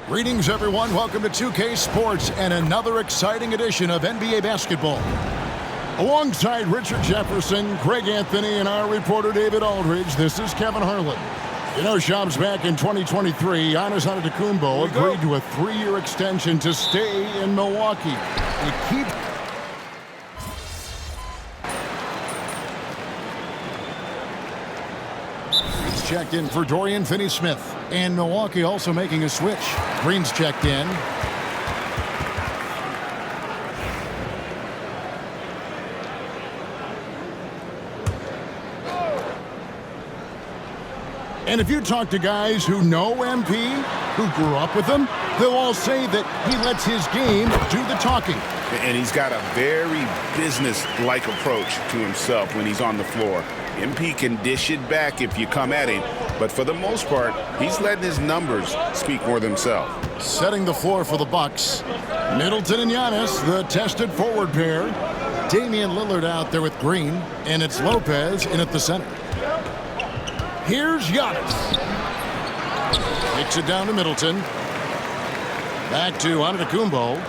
Greetings, everyone. Welcome to 2K Sports and another exciting edition of NBA basketball. Alongside Richard Jefferson, Greg Anthony, and our reporter David Aldridge, this is Kevin Harlan. You know, Shams, back in 2023, Giannis Antetokounmpo agreed to a 3-year extension to stay in Milwaukee. He's checked in for Dorian Finney-Smith. And Milwaukee also making a switch. Green's checked in. And if you talk to guys who know MP, who grew up with him, they'll all say that he lets his game do the talking. And he's got a very business-like approach to himself when he's on the floor. MP can dish it back if you come at him, but for the most part, he's letting his numbers speak for themselves. Setting the floor for the Bucks. Middleton and Giannis, the tested forward pair. Damian Lillard out there with Green, and it's Lopez in at the center. Here's Giannis. Takes it down to Middleton. Back to Antetokounmpo.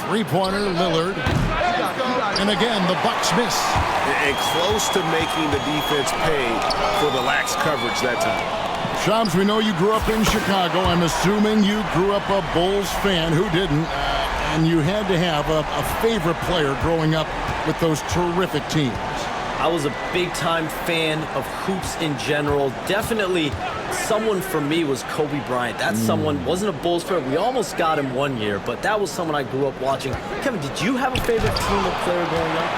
Three-pointer, Lillard. And again, the Bucks miss. And close to making the defense pay for the lax coverage that time. Shams, we know you grew up in Chicago. I'm assuming you grew up a Bulls fan. Who didn't? And you had to have a favorite player growing up with those terrific teams. I was a big-time fan of hoops in general. Definitely someone for me was Kobe Bryant. That's someone, wasn't a Bulls fan. We almost got him one year, but that was someone I grew up watching. Kevin, did you have a favorite team or player growing up?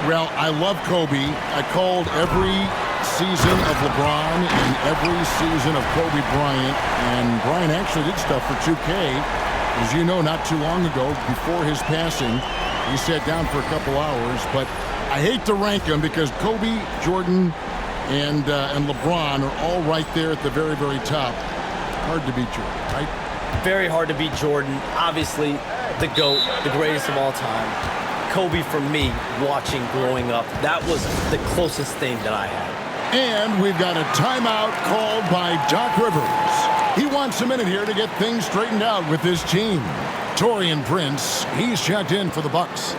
Well, I love Kobe. I called every season of LeBron and every season of Kobe Bryant. And Bryant actually did stuff for 2K. As you know, not too long ago, before his passing, he sat down for a couple hours. But I hate to rank them because Kobe, Jordan, and LeBron are all right there at the very, very top. Hard to beat Jordan, right? Very hard to beat Jordan. Obviously, the GOAT, the greatest of all time. Kobe, for me, watching growing up, that was the closest thing that I had. And we've got a timeout called by Doc Rivers. He wants a minute here to get things straightened out with his team. Taurean Prince, he's checked in for the Bucks.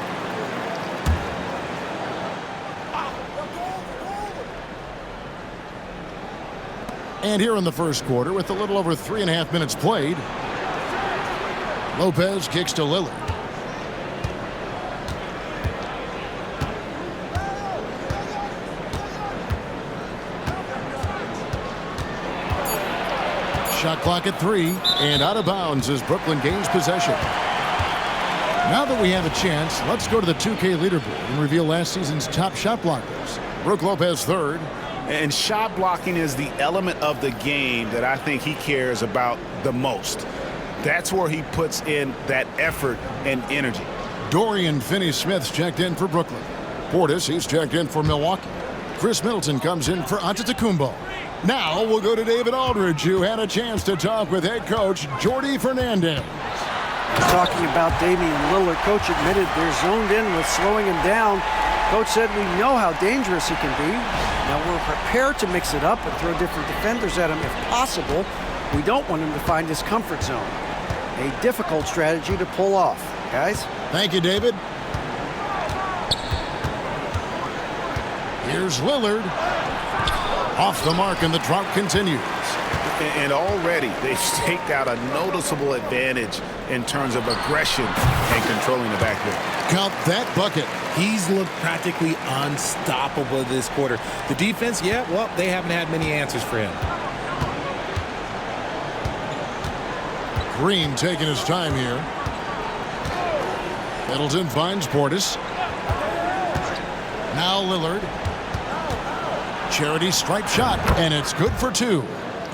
And here in the first quarter, with a little over 3.5 minutes played, Lopez kicks to Lillard. Shot clock at 3, and out of bounds as Brooklyn gains possession. Now that we have a chance, let's go to the 2K leaderboard and reveal last season's top shot blockers. Brook Lopez third. And shot blocking is the element of the game that I think he cares about the most. That's where he puts in that effort and energy. Dorian Finney-Smith's checked in for Brooklyn. Portis, he's checked in for Milwaukee. Chris Middleton comes in for Antetokounmpo. Now we'll go to David Aldridge, who had a chance to talk with head coach Jordi Fernandez. Talking about Damian Lillard, coach admitted they're zoned in with slowing him down. Coach said we know how dangerous he can be. Now we're prepared to mix it up and throw different defenders at him if possible. We don't want him to find his comfort zone. A difficult strategy to pull off, guys. Thank you, David. Here's Lillard. Off the mark, and the drought continues. And already they've staked out a noticeable advantage in terms of aggression and controlling the backcourt. Count that bucket. He's looked practically unstoppable this quarter. The defense, yeah, well, they haven't had many answers for him. Green taking his time here. Middleton finds Portis. Now Lillard. Charity stripe shot, and it's good for 2.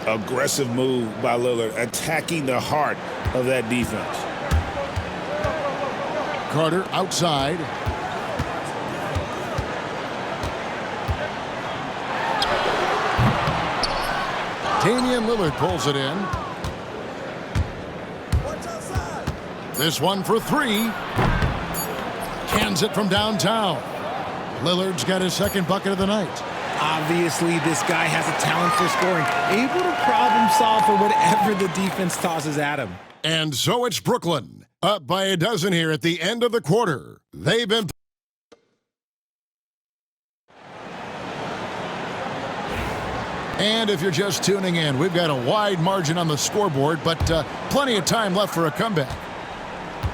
Aggressive move by Lillard, attacking the heart of that defense. Carter outside. Damian Lillard pulls it in. This one for 3. Cans it from downtown. Lillard's got his second bucket of the night. Obviously, this guy has a talent for scoring, able to problem solve for whatever the defense tosses at him. And so it's Brooklyn, up by a dozen here at the end of the quarter. They've been... And if you're just tuning in, we've got a wide margin on the scoreboard, but plenty of time left for a comeback.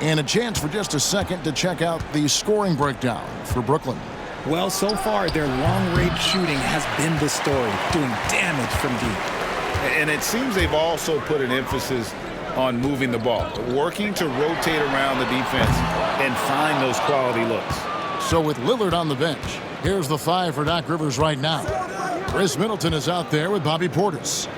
And a chance for just a second to check out the scoring breakdown for Brooklyn. Well, so far, their long-range shooting has been the story, doing damage from deep. And it seems they've also put an emphasis on moving the ball, working to rotate around the defense and find those quality looks. So with Lillard on the bench, here's the 5 for Doc Rivers right now. Chris Middleton is out there with Bobby Portis.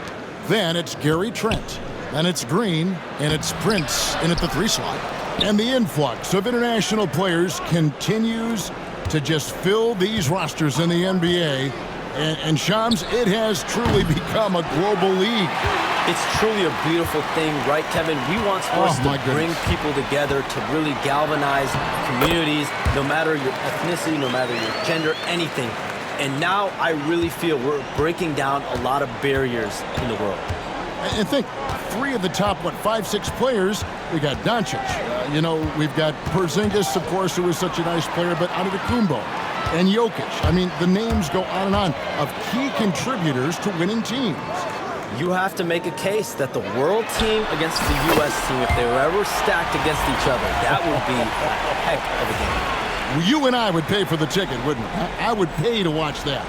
Then it's Gary Trent, and it's Green, and it's Prince in at the 3 slot. And the influx of international players continues to just fill these rosters in the NBA. And Shams, it has truly become a global league. It's truly a beautiful thing, right, Kevin? We want sports to bring people together, to really galvanize communities, no matter your ethnicity, no matter your gender, anything. And now I really feel we're breaking down a lot of barriers in the world. And think, 3 of the top, 5, 6 players, we got Doncic. We've got Porzingis, of course, who is such a nice player, but Antetokounmpo and Jokic. I mean, the names go on and on of key contributors to winning teams. You have to make a case that the world team against the U.S. team, if they were ever stacked against each other, that would be a heck of a game. Well, you and I would pay for the ticket, wouldn't we? I would pay to watch that.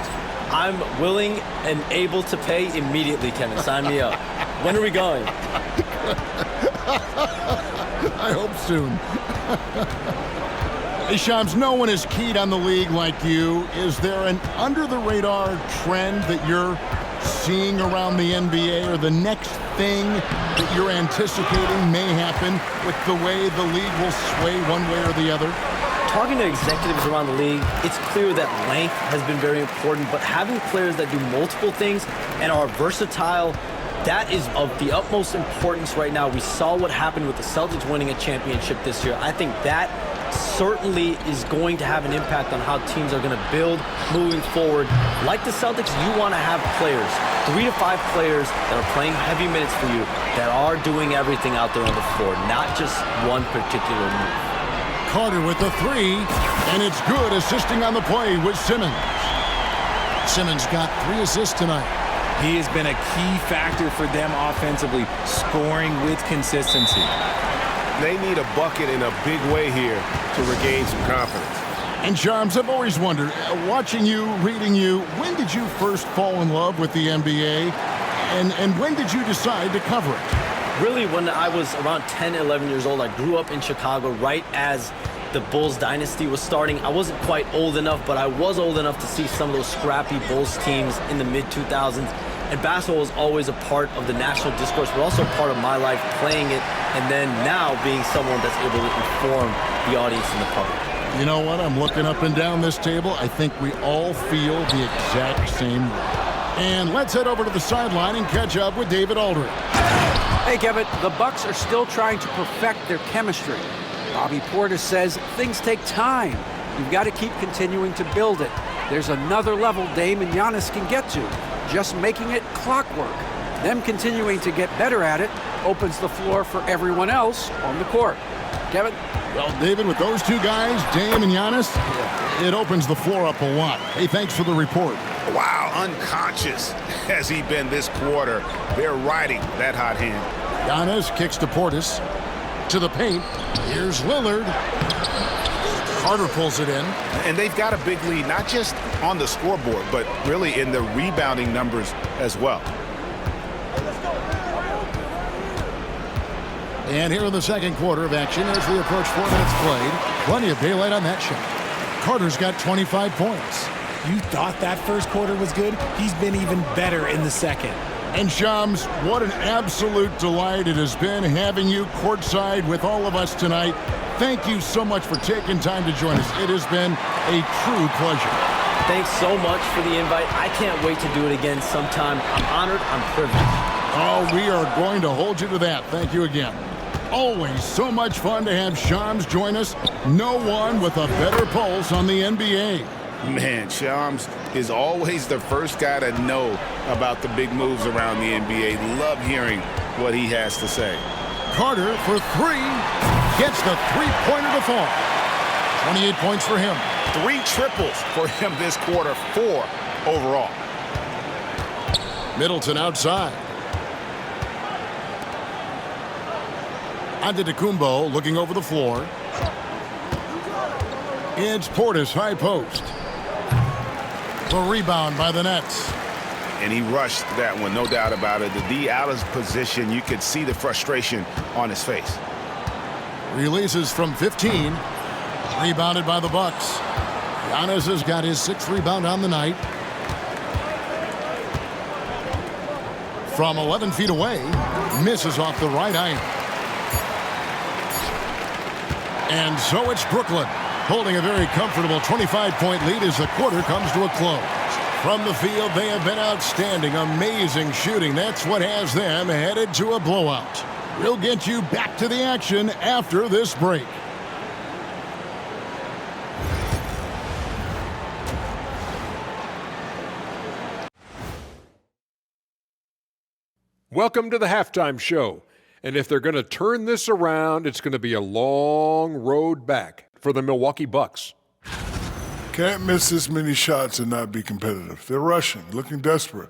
I'm willing and able to pay immediately, Kevin. Sign me up. When are we going? I hope soon. Hey, Shams, no one is keyed on the league like you. Is there an under-the-radar trend that you're seeing around the NBA, or the next thing that you're anticipating may happen with the way the league will sway one way or the other? Talking to executives around the league, it's clear that length has been very important, but having players that do multiple things and are versatile, that is of the utmost importance right now. We saw what happened with the Celtics winning a championship this year. I think that certainly is going to have an impact on how teams are going to build moving forward. Like the Celtics, you want to have players, 3 to 5 players that are playing heavy minutes for you, that are doing everything out there on the floor, not just one particular move. Carter with the 3, and it's good, assisting on the play with Simmons. Simmons got 3 assists tonight. He has been a key factor for them offensively, scoring with consistency. They need a bucket in a big way here to regain some confidence. And Shams, I've always wondered, watching you, reading you, when did you first fall in love with the NBA? And when did you decide to cover it? Really, when I was around 10, 11 years old, I grew up in Chicago right as the Bulls dynasty was starting. I wasn't quite old enough, but I was old enough to see some of those scrappy Bulls teams in the mid-2000s. And basketball was always a part of the national discourse, but also a part of my life playing it, and then now being someone that's able to inform the audience and the public. You know what? I'm looking up and down this table. I think we all feel the exact same way. And let's head over to the sideline and catch up with David Aldridge. Hey, Kevin, the Bucks are still trying to perfect their chemistry. Bobby Portis says things take time. You've got to keep continuing to build it. There's another level Dame and Giannis can get to. Just making it clockwork. Them continuing to get better at it opens the floor for everyone else on the court. Kevin? Well, David, with those 2 guys, Dame and Giannis, it opens the floor up a lot. Hey, thanks for the report. Wow, unconscious has he been this quarter. They're riding that hot hand. Giannis kicks to Portis. To the paint. Here's Lillard. Carter pulls it in. And they've got a big lead, not just on the scoreboard, but really in the rebounding numbers as well. And here in the second quarter of action, as we approach 4 minutes played, plenty of daylight on that shot. Carter's got 25 points. You thought that first quarter was good? He's been even better in the second. And Shams, what an absolute delight it has been having you courtside with all of us tonight. Thank you so much for taking time to join us. It has been a true pleasure. Thanks so much for the invite. I can't wait to do it again sometime. I'm honored. I'm privileged. Oh, we are going to hold you to that. Thank you again. Always so much fun to have Shams join us. No one with a better pulse on the NBA. Man, Shams is always the first guy to know about the big moves around the NBA. Love hearing what he has to say. Carter for three. Gets the three-pointer to fall. 28 points for him. 3 triples for him this quarter, 4 overall. Middleton outside. Antetokounmpo looking over the floor. It's Portis, high post. The rebound by the Nets. And he rushed that one, no doubt about it. The D out of position, you could see the frustration on his face. Releases from 15. Rebounded by the Bucks. Giannis has got his 6th rebound on the night. From 11 feet away, misses off the right iron. And so it's Brooklyn, holding a very comfortable 25-point lead as the quarter comes to a close. From the field, they have been outstanding, amazing shooting. That's what has them headed to a blowout. We'll get you back to the action after this break. Welcome to the halftime show. And if they're going to turn this around, it's going to be a long road back for the Milwaukee Bucks. Can't miss this many shots and not be competitive. They're rushing, looking desperate.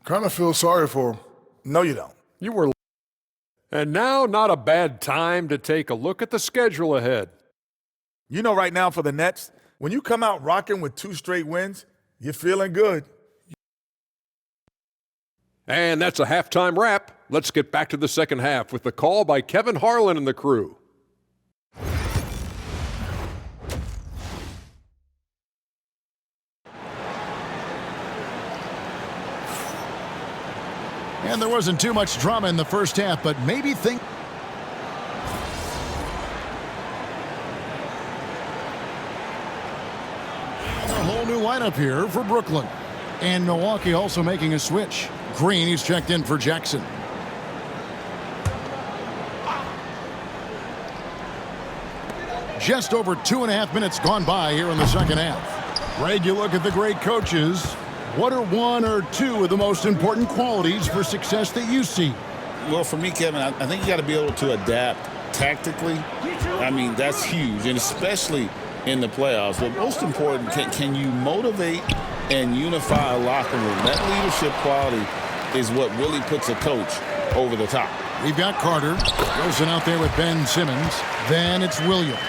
Kind of feel sorry for them. No, you don't. You were. And now, not a bad time to take a look at the schedule ahead. You know right now for the Nets, when you come out rocking with 2 straight wins, you're feeling good. And that's a halftime wrap. Let's get back to the second half with the call by Kevin Harlan and the crew. And there wasn't too much drama in the first half, but maybe think. A whole new lineup here for Brooklyn. And Milwaukee also making a switch. Green, he's checked in for Jackson. Just over 2.5 minutes gone by here in the second half. Greg, you look at the great coaches. What are 1 or 2 of the most important qualities for success that you see? Well, for me, Kevin, I think you got to be able to adapt tactically. I mean, that's huge, and especially in the playoffs. But most important, can you motivate and unify a locker room? That leadership quality is what really puts a coach over the top. We've got Carter. Wilson out there with Ben Simmons. Then it's Williams.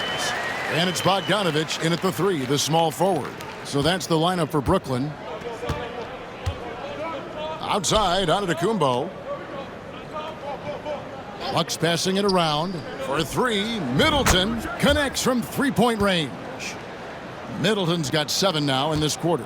And it's Bogdanovich in at the 3, the small forward. So that's the lineup for Brooklyn. Outside, Antetokounmpo. Bucks passing it around for 3. Middleton connects from 3-point range. Middleton's got 7 now in this quarter.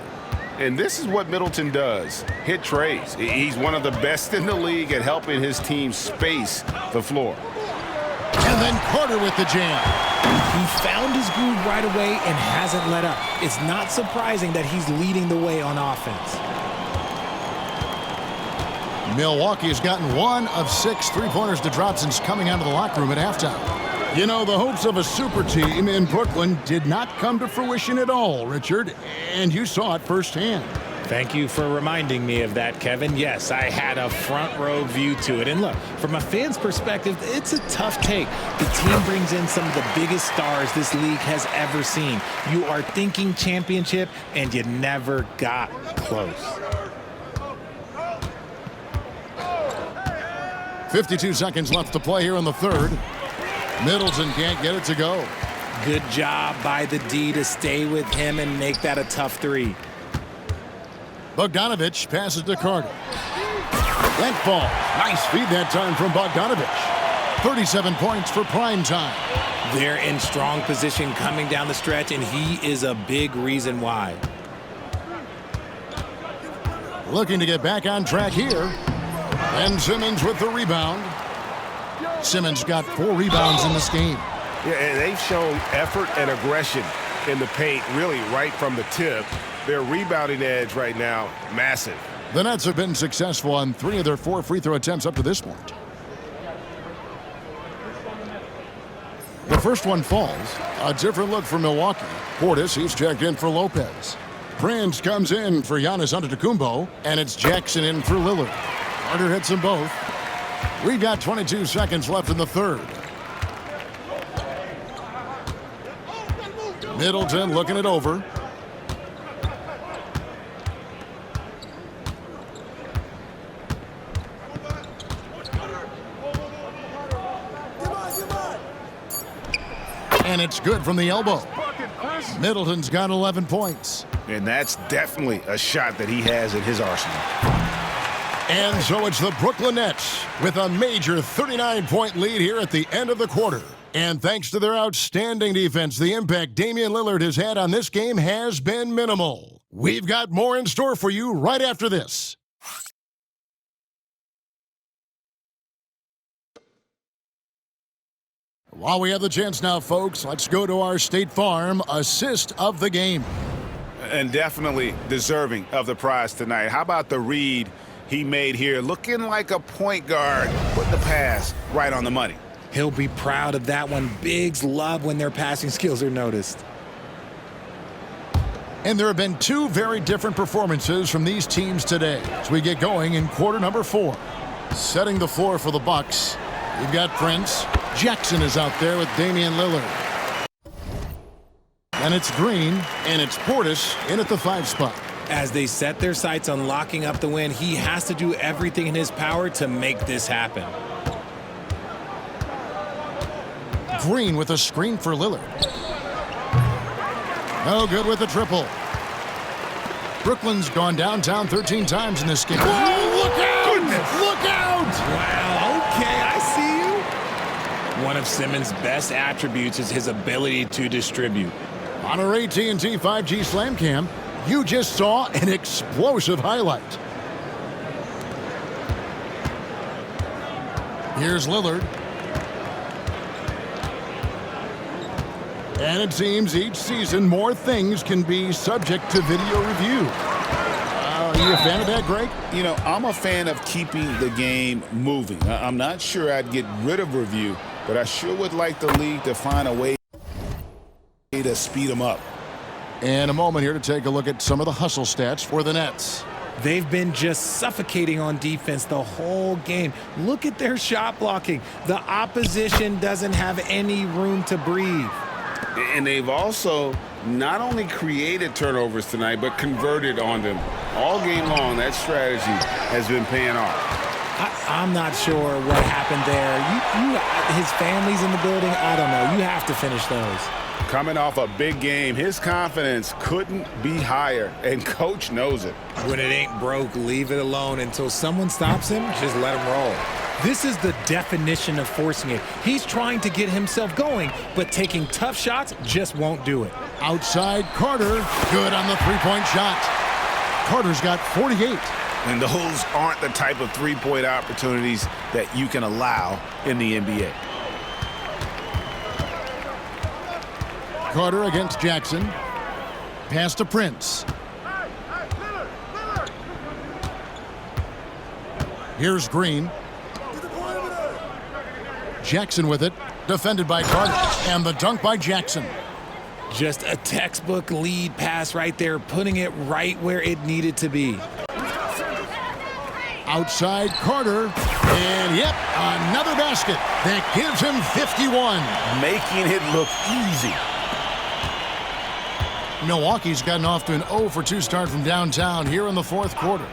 And this is what Middleton does, hit trays. He's one of the best in the league at helping his team space the floor. And then Carter with the jam. He found his groove right away and hasn't let up. It's not surprising that he's leading the way on offense. Milwaukee has gotten 1 of 6 3-pointers to drop since coming out of the locker room at halftime. You know, the hopes of a super team in Brooklyn did not come to fruition at all, Richard, and you saw it firsthand. Thank you for reminding me of that, Kevin. Yes, I had a front row view to it. And look, from a fan's perspective, it's a tough take. The team brings in some of the biggest stars this league has ever seen. You are thinking championship, and you never got close. 52 seconds left to play here in the third. Middleton can't get it to go. Good job by the D to stay with him and make that a tough 3. Bogdanovich passes to Carter. That ball. Nice feed that time from Bogdanovich. 37 points for prime time. They're in strong position coming down the stretch, and he is a big reason why. Looking to get back on track here. And Simmons with the rebound. Simmons got 4 rebounds in this game. Yeah, and they've shown effort and aggression in the paint, really right from the tip. Their rebounding edge right now, massive. The Nets have been successful on 3 of their 4 free throw attempts up to this point. The first one falls. A different look for Milwaukee. Portis, he's checked in for Lopez. Prince comes in for Giannis Antetokounmpo, and it's Jackson in for Lillard. Carter hits them both. We've got 22 seconds left in the third. Middleton looking it over. And it's good from the elbow. Middleton's got 11 points. And that's definitely a shot that he has in his arsenal. And so it's the Brooklyn Nets with a major 39-point lead here at the end of the quarter. And thanks to their outstanding defense, the impact Damian Lillard has had on this game has been minimal. We've got more in store for you right after this. While we have the chance now, folks, let's go to our State Farm assist of the game. And definitely deserving of the prize tonight. How about the read he made here? Looking like a point guard, putting the pass right on the money. He'll be proud of that one. Bigs love when their passing skills are noticed. And there have been two very different performances from these teams today as we get going in quarter number 4. Setting the floor for the Bucks, you've got Prince. Jackson is out there with Damian Lillard. And it's Green, and it's Portis in at the 5 spot. As they set their sights on locking up the win, he has to do everything in his power to make this happen. Green with a screen for Lillard. No good with the triple. Brooklyn's gone downtown 13 times in this game. Oh, look out! Goodness. Look out! Wow, okay, I see you. One of Simmons' best attributes is his ability to distribute. On our AT&T 5G Slam Cam, you just saw an explosive highlight. Here's Lillard. And it seems each season more things can be subject to video review. Are you a fan of that, Greg? You know, I'm a fan of keeping the game moving. I'm not sure I'd get rid of review, but I sure would like the league to find a way to speed them up. And a moment here to take a look at some of the hustle stats for the Nets. They've been just suffocating on defense the whole game. Look at their shot blocking. The opposition doesn't have any room to breathe. And they've also not only created turnovers tonight, but converted on them. All game long, that strategy has been paying off. I'm not sure what happened there. His family's in the building. I don't know. You have to finish those. Coming off a big game, his confidence couldn't be higher, and Coach knows it. When it ain't broke, leave it alone until someone stops him. Just let him roll. This is the definition of forcing it. He's trying to get himself going, but taking tough shots just won't do it. Outside Carter, good on the three-point shot. Carter's got 48. And those aren't the type of three-point opportunities that you can allow in the NBA. Carter against Jackson. Pass to Prince. Here's Green. Jackson with it. Defended by Carter. And the dunk by Jackson. Just a textbook lead pass right there, putting it right where it needed to be. Outside Carter. And yep, another basket. That gives him 51. Making it look easy. Milwaukee's gotten off to an 0 for 2 start from downtown here in the fourth quarter.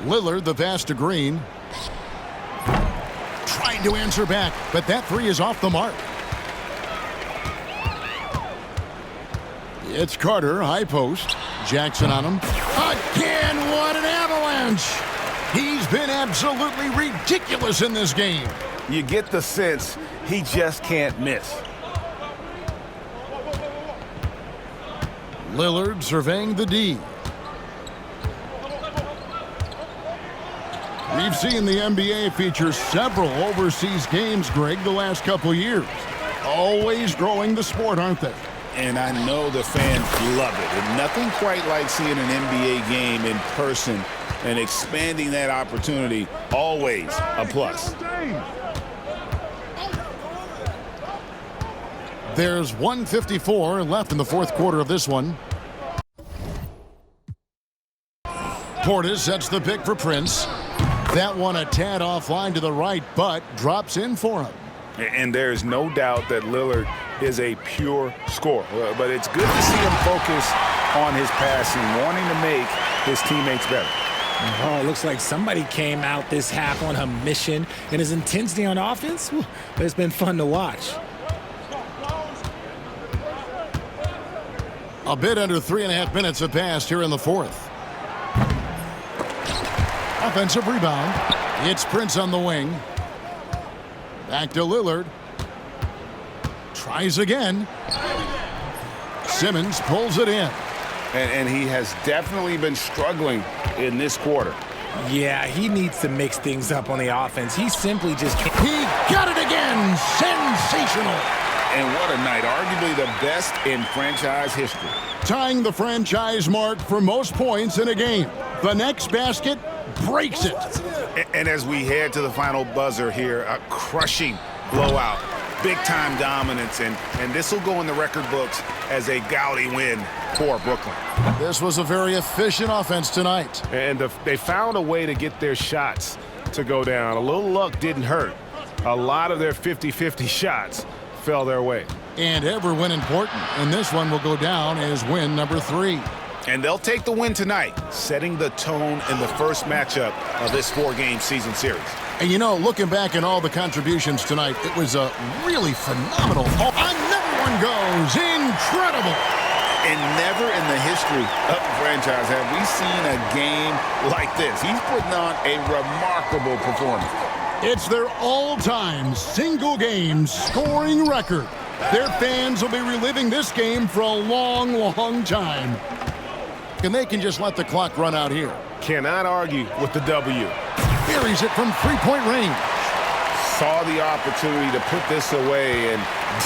Lillard, the pass to Green. Trying to answer back, but that three is off the mark. It's Carter, high post. Jackson on him. Again, what an avalanche! He's been absolutely ridiculous in this game. You get the sense he just can't miss. Lillard surveying the D. We've seen the NBA feature several overseas games, Greg, the last couple years. Always growing the sport, aren't they? And I know the fans love it. And nothing quite like seeing an NBA game in person and expanding that opportunity, always a plus. There's 1:54 left in the fourth quarter of this one. Portis sets the pick for Prince. That one a tad offline to the right, but drops in for him. And there's no doubt that Lillard is a pure scorer. But it's good to see him focus on his passing, wanting to make his teammates better. Oh, it looks like somebody came out this half on a mission, and his intensity on offense, it's been fun to watch. A bit under 3.5 minutes have passed here in the fourth. Offensive rebound. It's Prince on the wing. Back to Lillard. Tries again. Simmons pulls it in. And he has definitely been struggling in this quarter. Yeah, he needs to mix things up on the offense. He simply just can't. He got it again. Sensational. And what a night. Arguably the best in franchise history. Tying the franchise mark for most points in a game. The next basket breaks it. And as we head to the final buzzer here, a crushing blowout. Big-time dominance, and this will go in the record books as a gaudy win for Brooklyn. This was a very efficient offense tonight. And they found a way to get their shots to go down. A little luck didn't hurt. A lot of their 50-50 shots fell their way. And every win important. And this one will go down as win number 3. And they'll take the win tonight, setting the tone in the first matchup of this 4-game season series. And you know, looking back at all the contributions tonight, it was a really phenomenal. Another one goes. Incredible. And never in the history of the franchise have we seen a game like this. He's putting on a remarkable performance. It's their all-time single-game scoring record. Their fans will be reliving this game for a long, long time. And they can just let the clock run out here. Cannot argue with the W. Buries it from three-point range. Saw the opportunity to put this away and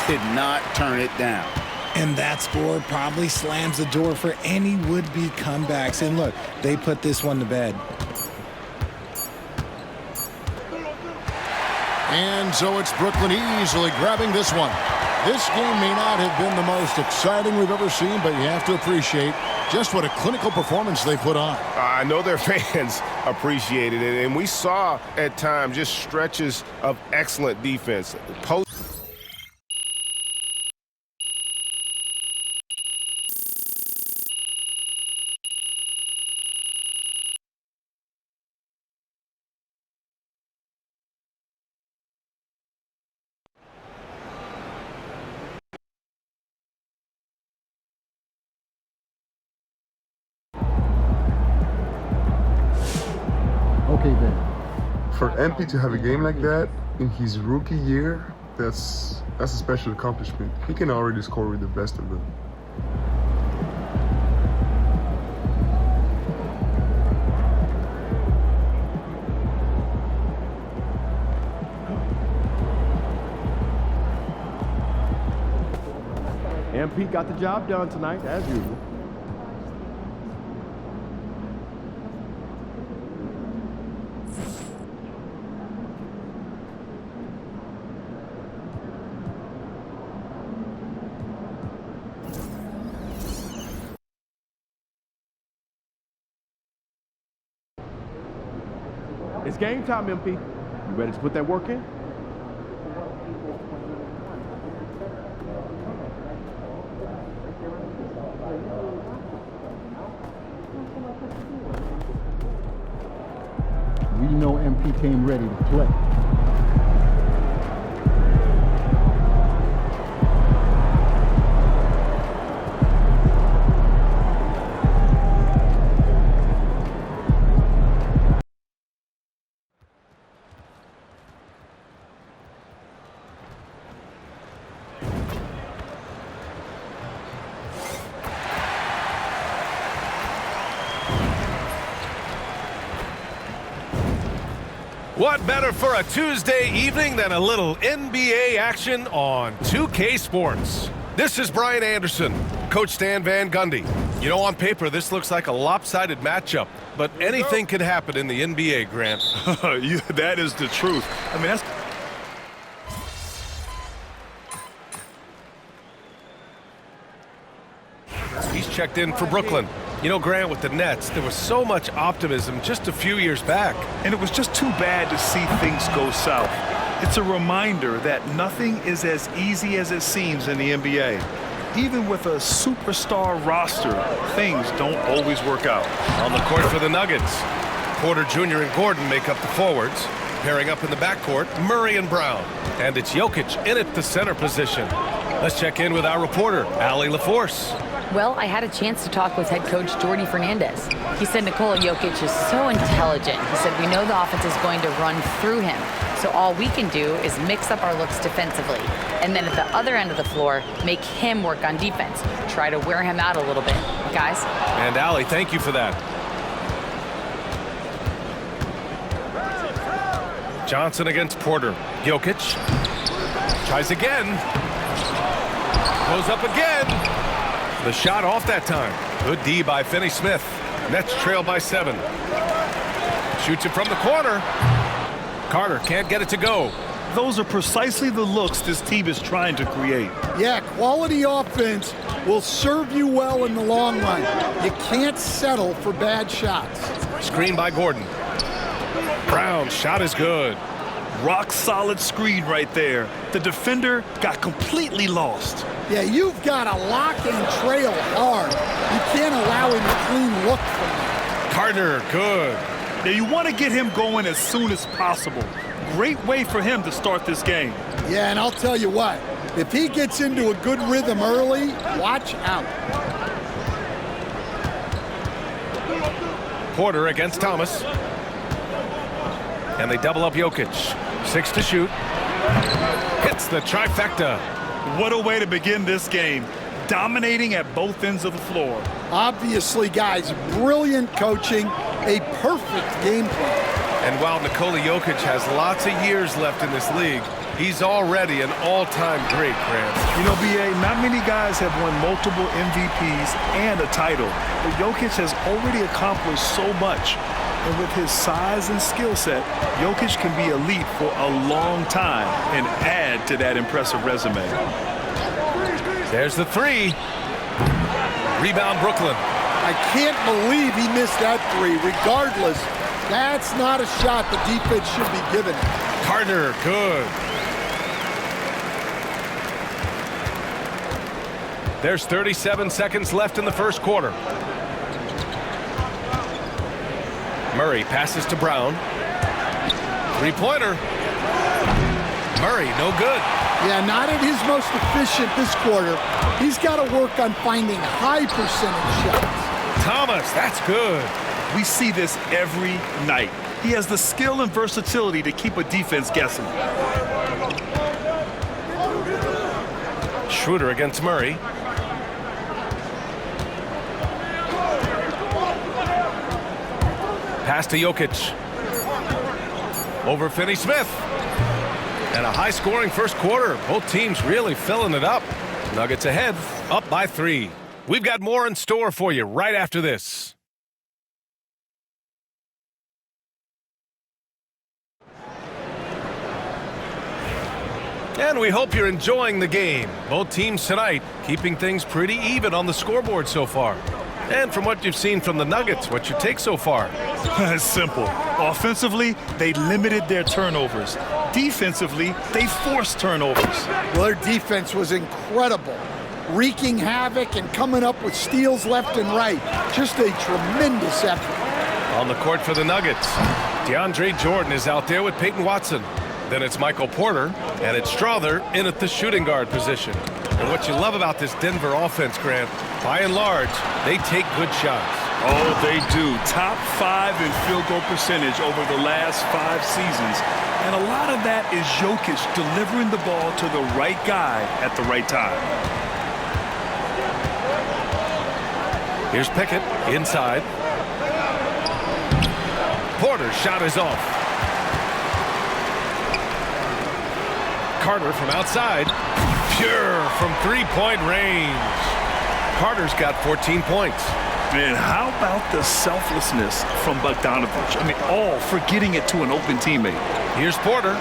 did not turn it down. And that score probably slams the door for any would-be comebacks. And look, they put this one to bed. And so it's Brooklyn easily grabbing this one. This game may not have been the most exciting we've ever seen, but you have to appreciate just what a clinical performance they put on. I know their fans appreciated it, and we saw at times just stretches of excellent defense. Okay, then. For MP to have a game like that in his rookie year, that's a special accomplishment. He can already score with the best of them. MP got the job done tonight, as usual. It's game time, MP. You ready to put that work in? We know MP came ready to play. What better for a Tuesday evening than a little NBA action on 2K Sports? This is Brian Anderson, Coach Stan Van Gundy. You know, on paper, this looks like a lopsided matchup, but anything can happen in the NBA, Grant. That is the truth. I mean, that's... He's checked in for Brooklyn. You know, Grant, with the Nets, there was so much optimism just a few years back. And it was just too bad to see things go south. It's a reminder that nothing is as easy as it seems in the NBA. Even with a superstar roster, things don't always work out. On the court for the Nuggets, Porter Jr. and Gordon make up the forwards. Pairing up in the backcourt, Murray and Brown. And it's Jokic in at the center position. Let's check in with our reporter, Allie LaForce. Well, I had a chance to talk with head coach Jordy Fernandez. He said Nikola Jokic is so intelligent. He said, we know the offense is going to run through him. So all we can do is mix up our looks defensively. And then at the other end of the floor, make him work on defense. Try to wear him out a little bit. Guys? And Allie, thank you for that. Johnson against Porter. Jokic tries again. Goes up again. The shot off that time. Good D by Finney-Smith. Nets trail by 7. Shoots it from the corner. Carter can't get it to go. Those are precisely the looks this team is trying to create. Yeah, quality offense will serve you well in the long run. You can't settle for bad shots. Screen by Gordon. Brown's shot is good. Rock solid screen right there. The defender got completely lost. Yeah, you've got to lock and trail hard. You can't allow him a clean look from that. Carter, good. Now you want to get him going as soon as possible. Great way for him to start this game. Yeah, and I'll tell you what, if he gets into a good rhythm early, watch out. Porter against Thomas. And they double up Jokic. 6 to shoot. Hits the trifecta. What a way to begin this game. Dominating at both ends of the floor. Obviously, guys, brilliant coaching, a perfect game plan. And while Nikola Jokic has lots of years left in this league, he's already an all-time great, Grant. You know, B.A., not many guys have won multiple MVPs and a title, but Jokic has already accomplished so much. And with his size and skill set, Jokic can be elite for a long time and add to that impressive resume. There's the 3. Rebound, Brooklyn. I can't believe he missed that 3. Regardless, that's not a shot the defense should be given. Carter, good. There's 37 seconds left in the first quarter. Murray passes to Brown. 3-pointer. Murray, no good. Yeah, not at his most efficient this quarter. He's got to work on finding high percentage shots. Thomas, that's good. We see this every night. He has the skill and versatility to keep a defense guessing. Schroeder against Murray. Pass to Jokic. Over Finney-Smith. And a high-scoring first quarter. Both teams really filling it up. Nuggets ahead, up by 3. We've got more in store for you right after this. And we hope you're enjoying the game. Both teams tonight keeping things pretty even on the scoreboard so far. And from what you've seen from the Nuggets, what's your take so far? It's simple. Offensively, they limited their turnovers. Defensively, they forced turnovers. Well, their defense was incredible, wreaking havoc and coming up with steals left and right. Just a tremendous effort. On the court for the Nuggets, DeAndre Jordan is out there with Peyton Watson. Then it's Michael Porter, and it's Strother in at the shooting guard position. And what you love about this Denver offense, Grant, by and large, they take good shots. Oh, they do. Top 5 in field goal percentage over the last 5 seasons. And a lot of that is Jokic delivering the ball to the right guy at the right time. Here's Pickett inside. Porter's shot is off. Carter from outside. Pure from three-point range. Carter's got 14 points. Man, how about the selflessness from Bogdanovich? I mean, all for getting it to an open teammate. Here's Porter.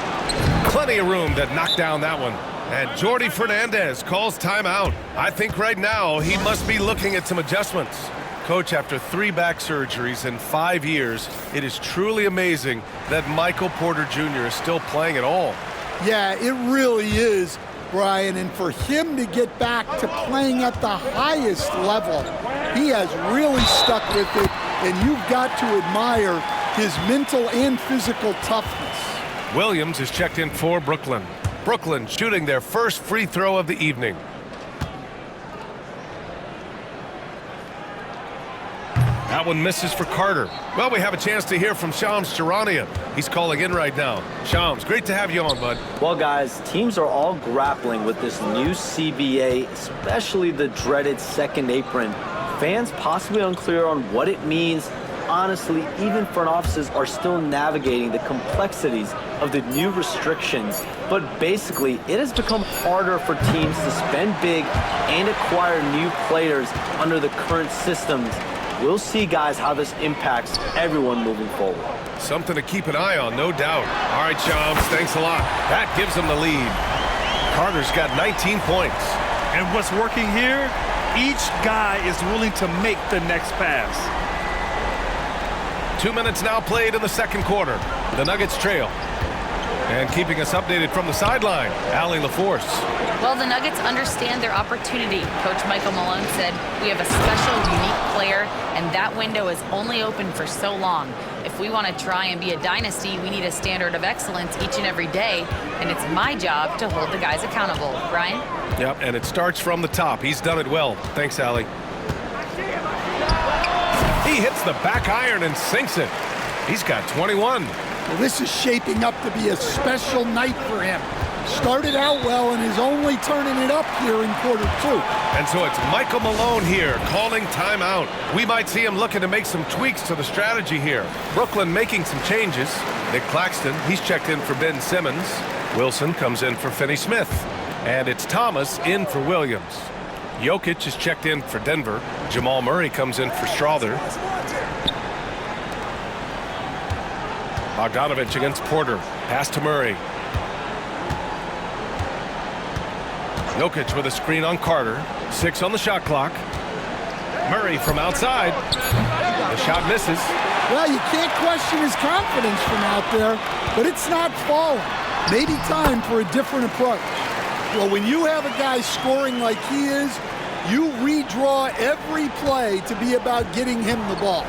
Plenty of room to knock down that one. And Jordy Fernandez calls timeout. I think right now he must be looking at some adjustments. Coach, after 3 back surgeries in 5 years, it is truly amazing that Michael Porter Jr. is still playing at all. Yeah, it really is, Brian. And for him to get back to playing at the highest level, he has really stuck with it. And you've got to admire his mental and physical toughness. Williams is checked in for Brooklyn. Brooklyn shooting their first free throw of the evening. That one misses for Carter. Well, we have a chance to hear from Shams Charania. He's calling in right now. Shams, great to have you on, bud. Well, guys, teams are all grappling with this new CBA, especially the dreaded second apron. Fans possibly unclear on what it means. Honestly, even front offices are still navigating the complexities of the new restrictions. But basically, it has become harder for teams to spend big and acquire new players under the current systems. We'll see, guys, how this impacts everyone moving forward. Something to keep an eye on, no doubt. All right, Shams, thanks a lot. That gives them the lead. Carter's got 19 points. And what's working here? Each guy is willing to make the next pass. 2 minutes now played in the second quarter. The Nuggets trail. And keeping us updated from the sideline, Allie LaForce. Well, the Nuggets understand their opportunity. Coach Michael Malone said, we have a special, unique player, and that window is only open for so long. If we want to try and be a dynasty, we need a standard of excellence each and every day, and it's my job to hold the guys accountable. Brian? Yep, and it starts from the top. He's done it well. Thanks, Allie. He hits the back iron and sinks it. He's got 21. Well, this is shaping up to be a special night for him. Started out well and is only turning it up here in quarter 2. And so it's Michael Malone here calling timeout. We might see him looking to make some tweaks to the strategy here. Brooklyn making some changes. Nick Claxton, he's checked in for Ben Simmons. Wilson comes in for Finney Smith. And it's Thomas in for Williams. Jokic is checked in for Denver. Jamal Murray comes in for Strother. Bogdanovich against Porter. Pass to Murray. Jokic with a screen on Carter. 6 on the shot clock. Murray from outside. The shot misses. Well, you can't question his confidence from out there, but it's not falling. Maybe time for a different approach. Well, when you have a guy scoring like he is, you redraw every play to be about getting him the ball.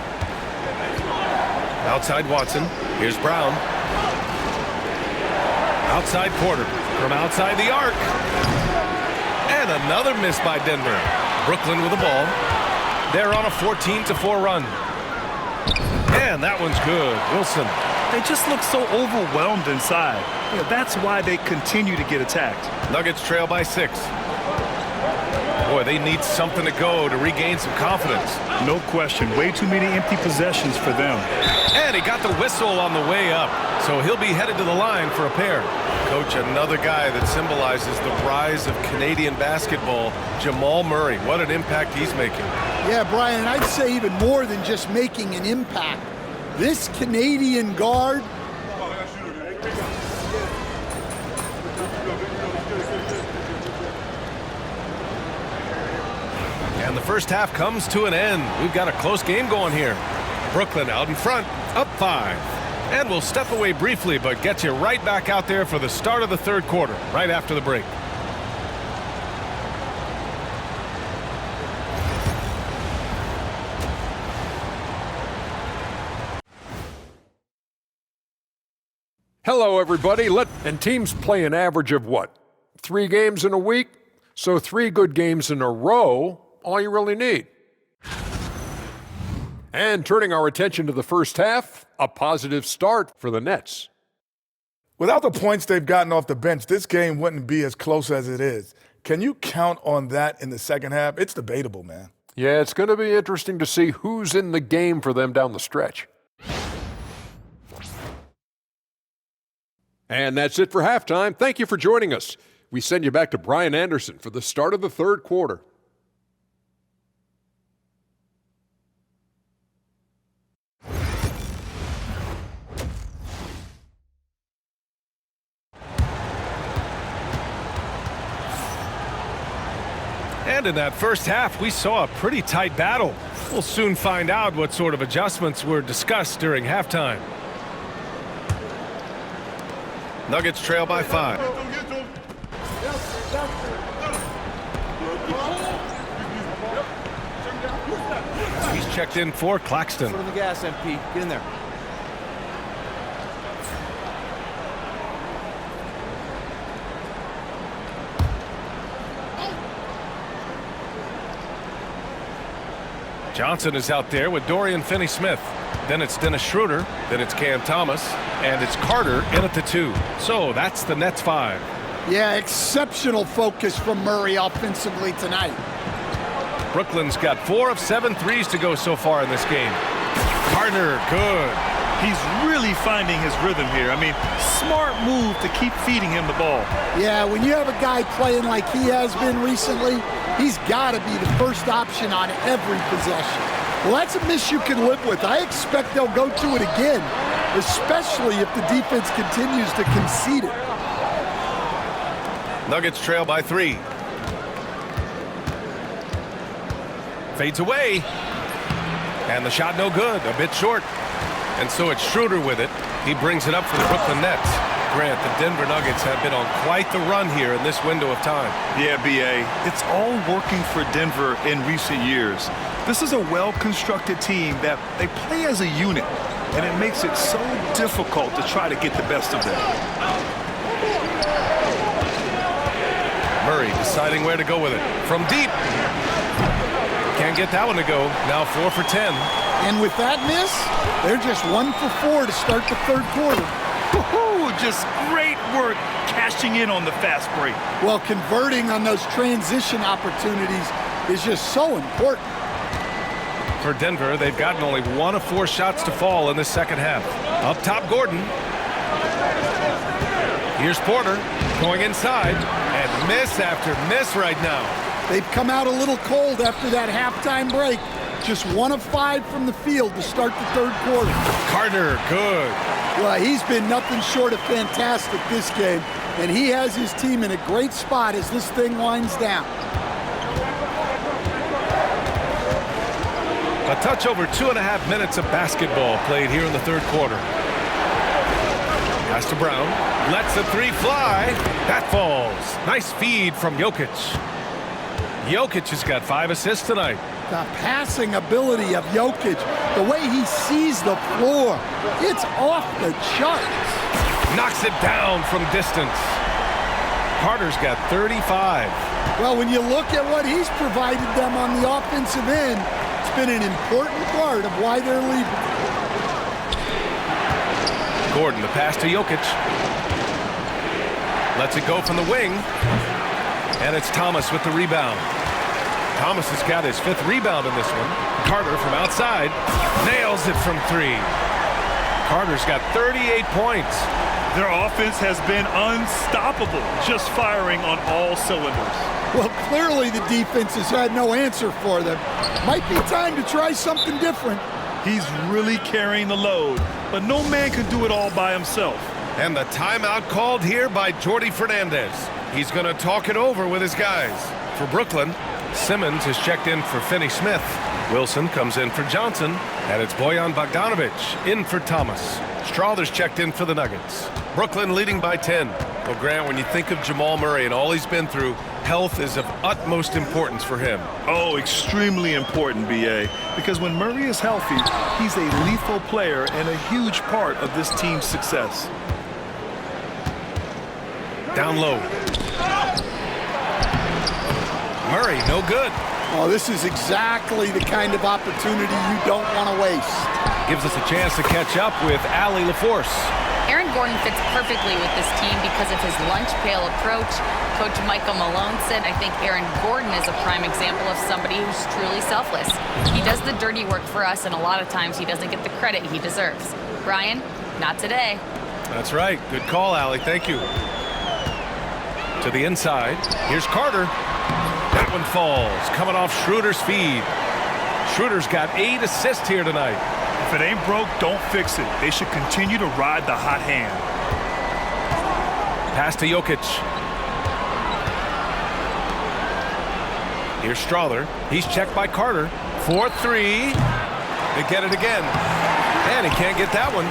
Outside Watson. Here's Brown. Outside Porter. From outside the arc. And another miss by Denver. Brooklyn with the ball. They're on a 14-4 run. And that one's good. Wilson. They just look so overwhelmed inside. You know, that's why they continue to get attacked. Nuggets trail by 6. Boy, they need something to go to regain some confidence. No question. Way too many empty possessions for them. And he got the whistle on the way up. So he'll be headed to the line for a pair. Coach, another guy that symbolizes the rise of Canadian basketball, Jamal Murray. What an impact he's making. Yeah, Brian, I'd say even more than just making an impact. This Canadian guard. And the first half comes to an end. We've got a close game going here. Brooklyn out in front, up 5. And we'll step away briefly, but get you right back out there for the start of the third quarter, right after the break. Hello, everybody. And teams play an average of what? 3 games in a week? So 3 good games in a row, all you really need. And turning our attention to the first half, a positive start for the Nets. Without the points they've gotten off the bench, this game wouldn't be as close as it is. Can you count on that in the second half? It's debatable, man. Yeah, it's going to be interesting to see who's in the game for them down the stretch. And that's it for halftime. Thank you for joining us. We send you back to Brian Anderson for the start of the third quarter. And in that first half, we saw a pretty tight battle. We'll soon find out what sort of adjustments were discussed during halftime. Nuggets trail by 5. He's checked in for Claxton. Foot on the gas, MP. Get in there. Johnson is out there with Dorian Finney-Smith. Then it's Dennis Schroeder. Then it's Cam Thomas. And it's Carter in at the 2. So that's the Nets 5. Yeah, exceptional focus from Murray offensively tonight. Brooklyn's got 4 of 7 threes to go so far in this game. Carter, good. He's really finding his rhythm here. I mean, smart move to keep feeding him the ball. Yeah, when you have a guy playing like he has been recently, he's got to be the first option on every possession. Well, that's a miss you can live with. I expect they'll go to it again, especially if the defense continues to concede it. Nuggets trail by 3. Fades away. And the shot no good, a bit short. And so it's Schroeder with it. He brings it up for the Brooklyn Nets. Grant, the Denver Nuggets have been on quite the run here in this window of time. Yeah, B.A. It's all working for Denver in recent years. This is a well-constructed team that they play as a unit, and it makes it so difficult to try to get the best of them. Murray deciding where to go with it. From deep. Can't get that one to go. Now 4 for 10. And with that miss, they're just 1 for 4 to start the third quarter. Woohoo! Just great work cashing in on the fast break. Well, converting on those transition opportunities is just so important. For Denver, they've gotten only 1 of 4 shots to fall in the second half. Up top, Gordon. Here's Porter going inside, and miss after miss right now. They've come out a little cold after that halftime break. Just 1 of 5 from the field to start the third quarter. Carter, good. Well, he's been nothing short of fantastic this game, and he has his team in a great spot as this thing winds down. A touch over 2.5 minutes of basketball played here in the third quarter. Pass to Brown. Lets the 3 fly. That falls. Nice feed from Jokic. Jokic has got 5 assists tonight. The passing ability of Jokic, the way he sees the floor, it's off the charts. Knocks it down from distance. Carter's got 35. Well, when you look at what he's provided them on the offensive end, it's been an important part of why they're leading. Gordon, the pass to Jokic. Lets it go from the wing. And it's Thomas with the rebound. Thomas has got his 5th rebound in this one. Carter from outside nails it from 3. Carter's got 38 points. Their offense has been unstoppable, just firing on all cylinders. Well, clearly the defense has had no answer for them. Might be time to try something different. He's really carrying the load, but no man can do it all by himself. And the timeout called here by Jordi Fernandez. He's going to talk it over with his guys. For Brooklyn, Simmons is checked in for Finney-Smith. Wilson comes in for Johnson, and it's Bojan Bogdanovic in for Thomas. Strawther's checked in for the Nuggets. Brooklyn leading by 10. Well, Grant, when you think of Jamal Murray and all he's been through, health is of utmost importance for him. Oh, extremely important, B.A., because when Murray is healthy, he's a lethal player and a huge part of this team's success. Down low. Murray, no good. Oh, this is exactly the kind of opportunity you don't want to waste. Gives us a chance to catch up with Allie LaForce. Aaron Gordon fits perfectly with this team because of his lunch pail approach. Coach Michael Malone said, I think Aaron Gordon is a prime example of somebody who's truly selfless. He does the dirty work for us, and a lot of times he doesn't get the credit he deserves. Brian, not today. That's right. Good call, Allie. Thank you. To the inside. Here's Carter. That one falls. Coming off Schroeder's feed. Schroeder's got 8 assists here tonight. If it ain't broke, don't fix it. They should continue to ride the hot hand. Pass to Jokic. Here's Strother. He's checked by Carter. 4-3. They get it again. And he can't get that one.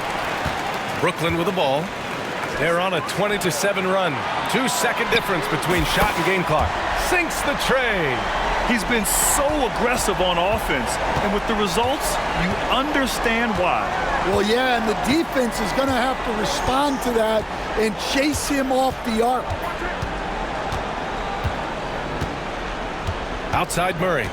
Brooklyn with the ball. They're on a 20-7 run. 2-second difference between shot and game clock. Sinks the tray. He's been so aggressive on offense, and with the results, you understand why. Well, yeah, and the defense is going to have to respond to that and chase him off the arc. Outside Murray.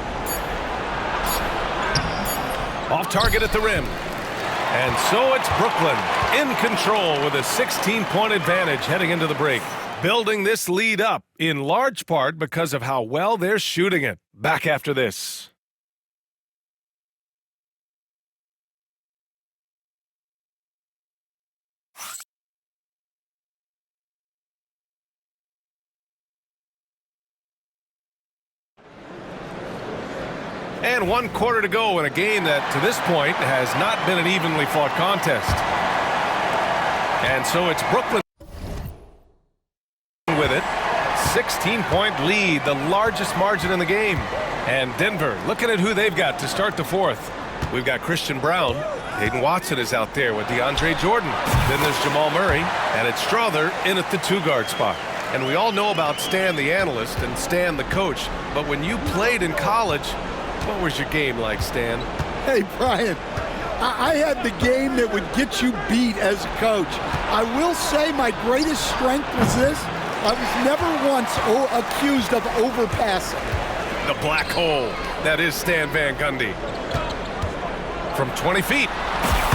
Off target at the rim. And so it's Brooklyn in control with a 16-point advantage heading into the break. Building this lead up in large part because of how well they're shooting it. Back after this. And 1 quarter to go in a game that, to this point, has not been an evenly fought contest. And so it's Brooklyn with it. 16-point lead, the largest margin in the game. And Denver looking at who they've got to start the fourth. We've got Christian Brown. Hayden Watson is out there with DeAndre Jordan. Then there's Jamal Murray. And it's Strother in at the 2-guard spot. And we all know about Stan the analyst and Stan the coach. But when you played in college, what was your game like, Stan? Hey, Brian, I had the game that would get you beat as a coach. I will say my greatest strength was this. I was never once accused of overpassing. The black hole. That is Stan Van Gundy. From 20 feet.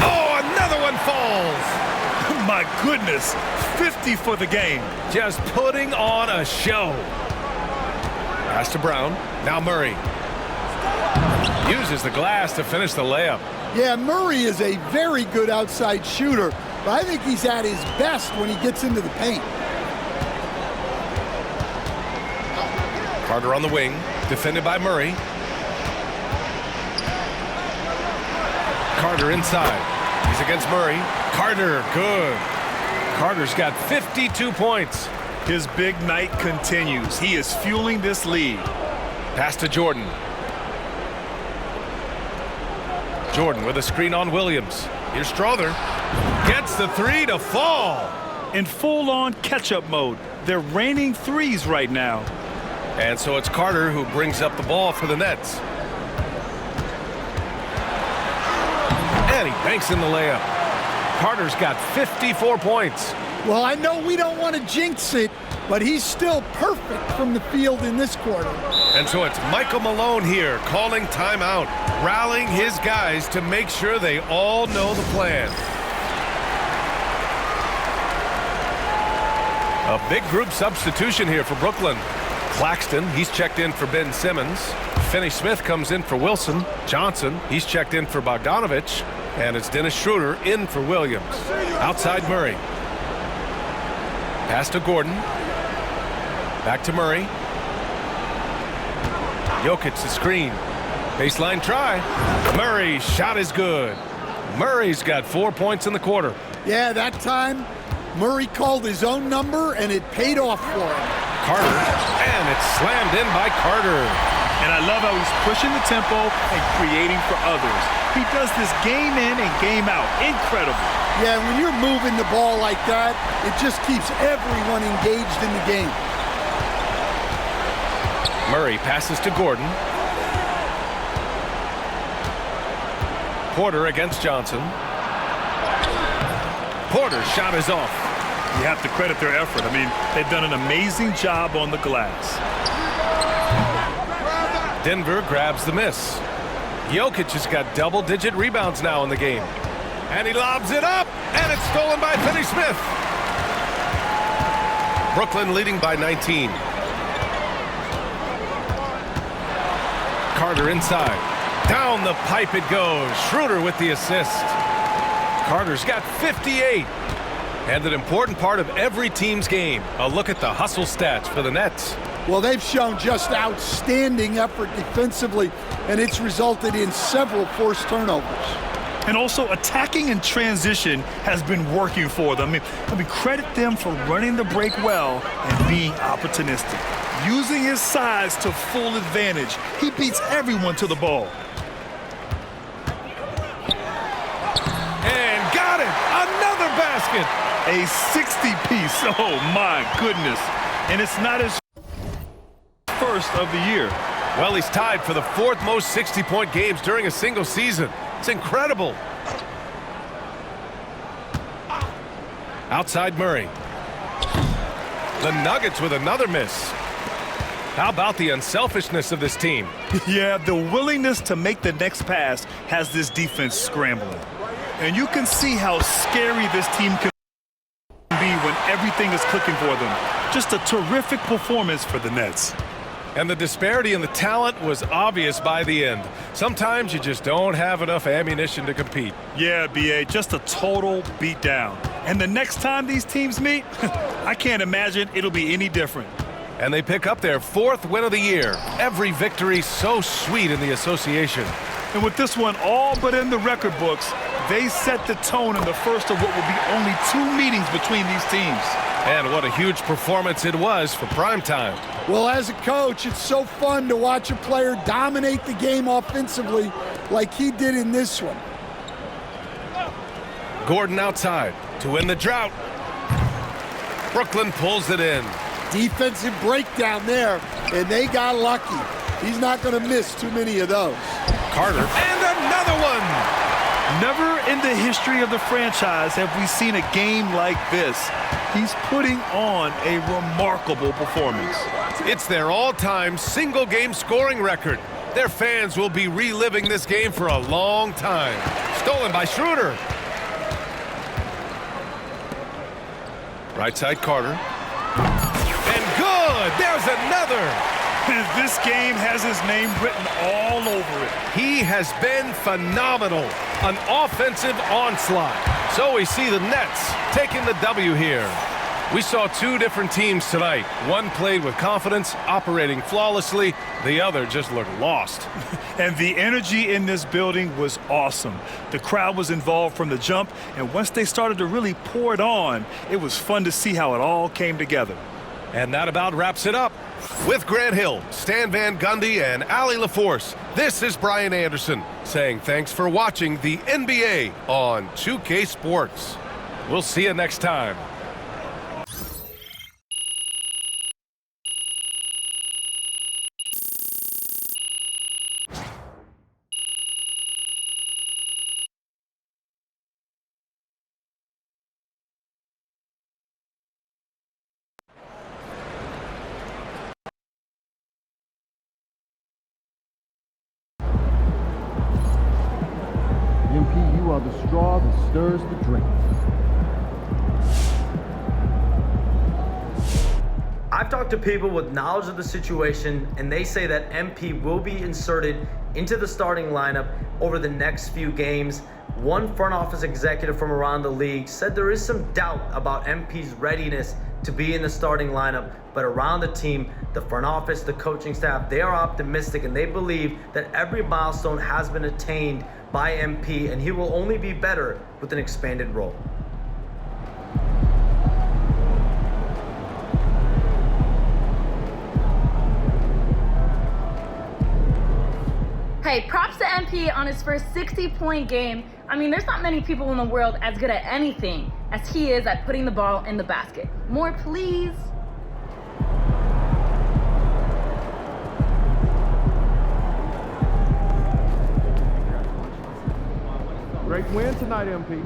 Oh, another one falls. My goodness, 50 for the game. Just putting on a show. Pass to Brown. Now Murray. Uses the glass to finish the layup. Yeah, Murray is a very good outside shooter, but I think he's at his best when he gets into the paint. Carter on the wing, defended by Murray. Carter inside. He's against Murray. Carter, good. Carter's got 52 points. His big night continues. He is fueling this lead. Pass to Jordan. Jordan with a screen on Williams. Here's Strother. Gets the 3 to fall. In full-on catch-up mode. They're raining threes right now. And so it's Carter who brings up the ball for the Nets. And he banks in the layup. Carter's got 54 points. Well, I know we don't want to jinx it, but he's still perfect from the field in this quarter. And so it's Michael Malone here calling timeout, rallying his guys to make sure they all know the plan. A big group substitution here for Brooklyn. Claxton, he's checked in for Ben Simmons. Finney-Smith comes in for Wilson. Johnson, he's checked in for Bogdanovich. And it's Dennis Schroeder in for Williams. Outside Murray. Pass to Gordon. Back to Murray. Jokic the screen. Baseline try. Murray's shot is good. Murray's got 4 points in the quarter. Yeah, that time Murray called his own number and it paid off for him. Carter, and it's slammed in by Carter. And I love how he's pushing the tempo and creating for others. He does this game in and game out. Incredible. Yeah, when you're moving the ball like that, it just keeps everyone engaged in the game. Murray passes to Gordon. Porter against Johnson. Porter's shot is off. You have to credit their effort. I mean, they've done an amazing job on the glass. Denver grabs the miss. Jokic has got double-digit rebounds now in the game. And he lobs it up, and it's stolen by Finney-Smith. Brooklyn leading by 19. Carter inside. Down the pipe it goes. Schroeder with the assist. Carter's got 58. And an important part of every team's game. A look at the hustle stats for the Nets. Well, they've shown just outstanding effort defensively, and it's resulted in several forced turnovers. And also, attacking in transition has been working for them. I mean, credit them for running the break well and being opportunistic. using his size to full advantage. He beats everyone to the ball. And got it! Another basket! A 60-piece, oh my goodness. And it's not his first of the year. Well, he's tied for the 4th most 60-point games during a single season. It's incredible. Outside Murray. The Nuggets with another miss. How about the unselfishness of this team? Yeah, the willingness to make the next pass has this defense scrambling. And you can see how scary this team can be when everything is clicking for them. Just a terrific performance for the Nets. And the disparity in the talent was obvious by the end. Sometimes you just don't have enough ammunition to compete. Yeah, B.A., just a total beatdown. And the next time these teams meet, I can't imagine it'll be any different. And they pick up their 4th win of the year. Every victory so sweet in the association. And with this one all but in the record books, they set the tone in the first of what will be only 2 meetings between these teams. And what a huge performance it was for primetime. Well, as a coach, it's so fun to watch a player dominate the game offensively like he did in this one. Gordon outside to win the drought. Brooklyn pulls it in. Defensive breakdown there, and they got lucky. He's not going to miss too many of those. Carter, and another one! Never in the history of the franchise have we seen a game like this. He's putting on a remarkable performance. It's their all-time single-game scoring record. Their fans will be reliving this game for a long time. Stolen by Schroeder. Right side Carter. And good! There's another! This game has his name written all over it. He has been phenomenal. An offensive onslaught. So we see the Nets taking the W here. We saw 2 different teams tonight. One played with confidence, operating flawlessly. The other just looked lost. And the energy in this building was awesome. The crowd was involved from the jump, and once they started to really pour it on, it was fun to see how it all came together. And that about wraps it up. With Grant Hill, Stan Van Gundy, and Allie LaForce, this is Brian Anderson saying thanks for watching the NBA on 2K Sports. We'll see you next time. MP, you are the straw that stirs the drink. I've talked to people with knowledge of the situation, and they say that MP will be inserted into the starting lineup over the next few games. One front office executive from around the league said there is some doubt about MP's readiness to be in the starting lineup, but around the team, the front office, the coaching staff, they are optimistic, and they believe that every milestone has been attained by MP, and he will only be better with an expanded role. Hey, props to MP on his first 60-point game. I mean, there's not many people in the world as good at anything as he is at putting the ball in the basket. More, please. Great win tonight, MP.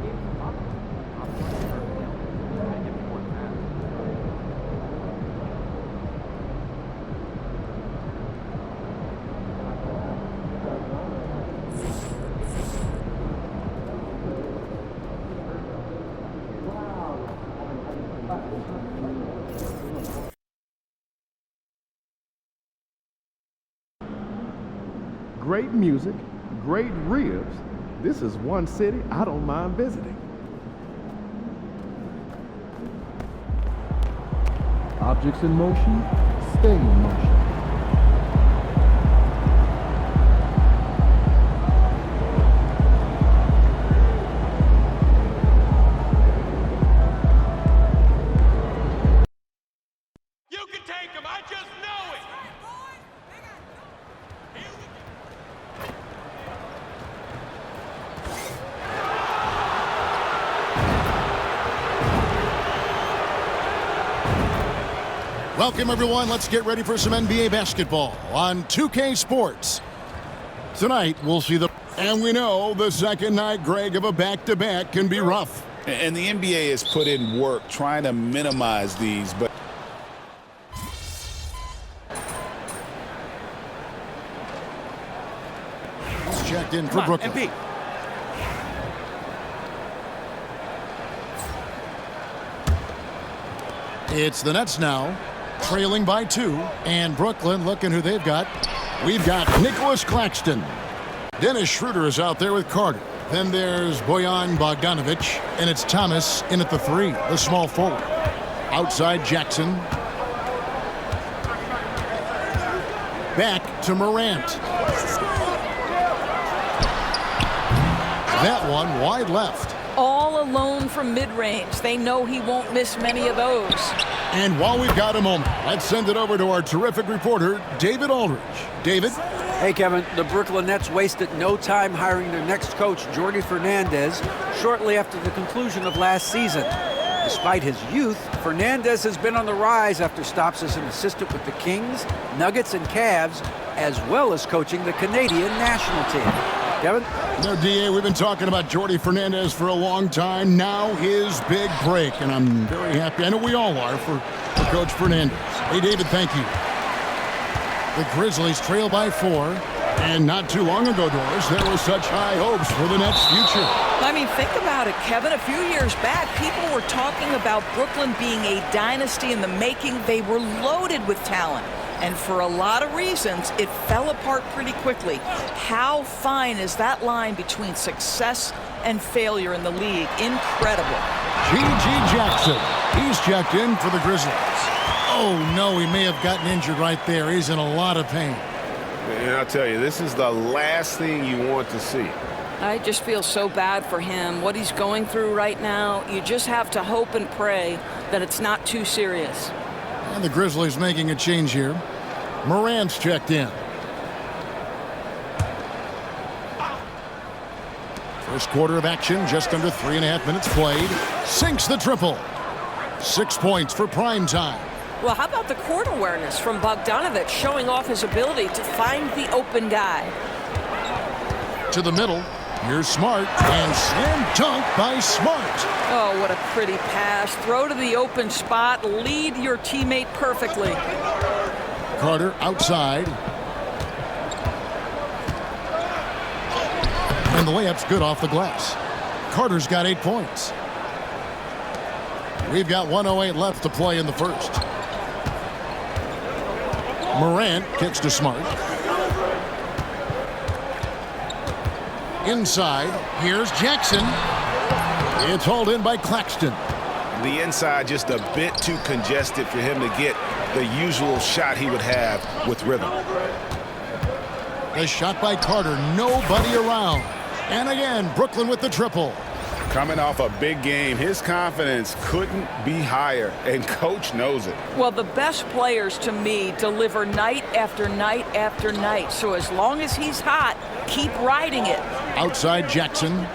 Great music, great ribs. This is one city I don't mind visiting. Objects in motion, stay in motion. You can take him, I just know Welcome, everyone. Let's get ready for some NBA basketball on 2K Sports. Tonight, we'll see and we know the second night, Greg, of a back-to-back can be rough. And the NBA has put in work trying to minimize these, but it's checked in for Brooklyn. MP. It's the Nets now, trailing by 2, and Brooklyn looking who they've got. We've got Nicholas Claxton. Dennis Schroeder is out there with Carter. Then there's Bojan Bogdanovic, and it's Thomas in at the 3, the small forward. Outside Jackson. Back to Morant. That one wide left. All alone from mid-range. They know he won't miss many of those. And while we've got a moment, let's send it over to our terrific reporter, David Aldridge. David? Hey, Kevin. The Brooklyn Nets wasted no time hiring their next coach, Jordi Fernandez, shortly after the conclusion of last season. Despite his youth, Fernandez has been on the rise after stops as an assistant with the Kings, Nuggets, and Cavs, as well as coaching the Canadian national team. Kevin? No, DA, we've been talking about Jordi Fernandez for a long time. Now his big break, and I'm very happy. I know we all are for Coach Fernandez. Hey, David, thank you. The Grizzlies trail by 4, and not too long ago, Doris, there was such high hopes for the Nets' future. I mean, think about it, Kevin. A few years back, people were talking about Brooklyn being a dynasty in the making. They were loaded with talent. And for a lot of reasons, it fell apart pretty quickly. How fine is that line between success and failure in the league? Incredible. G.G. Jackson. He's checked in for the Grizzlies. Oh, no, he may have gotten injured right there. He's in a lot of pain. And I'll tell you, this is the last thing you want to see. I just feel so bad for him. What he's going through right now, you just have to hope and pray that it's not too serious. And the Grizzlies making a change here. Morant's checked in. First quarter of action, just under 3.5 minutes played. Sinks the triple. 6 points for prime time. Well, how about the court awareness from Bogdanovic, showing off his ability to find the open guy? To the middle. Here's Smart, and slam dunk by Smart. Oh, what a pretty pass. Throw to the open spot. Lead your teammate perfectly. Carter outside. And the layup's good off the glass. Carter's got 8 points. We've got 1:08 left to play in the first. Morant kicks to Smart. Inside, here's Jackson. It's hauled in by Claxton. The inside just a bit too congested for him to get the usual shot he would have with rhythm. The shot by Carter, nobody around. And again, Brooklyn with the triple. Coming off a big game, his confidence couldn't be higher, and coach knows it. Well, the best players to me deliver night after night after night. So as long as he's hot, keep riding it. Outside Jackson.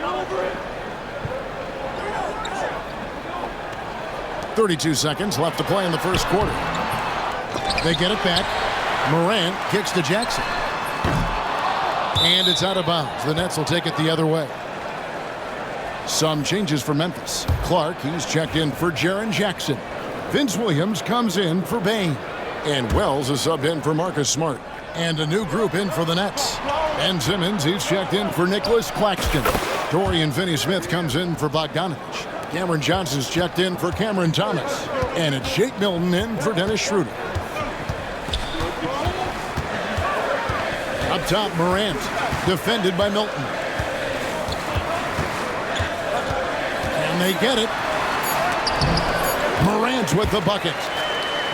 32 seconds left to play in the first quarter. They get it back. Morant kicks to Jackson. And it's out of bounds. The Nets will take it the other way. Some changes for Memphis. Clark, he's checked in for Jaren Jackson. Vince Williams comes in for Bain. And Wells is subbed in for Marcus Smart. And a new group in for the Nets. Ben Simmons, he's checked in for Nicholas Claxton. Dorian Finney-Smith comes in for Bogdanovic. Cameron Johnson's checked in for Cameron Thomas. And it's Shake Milton in for Dennis Schroeder. Up top, Morant, defended by Milton. And they get it. Morant with the bucket.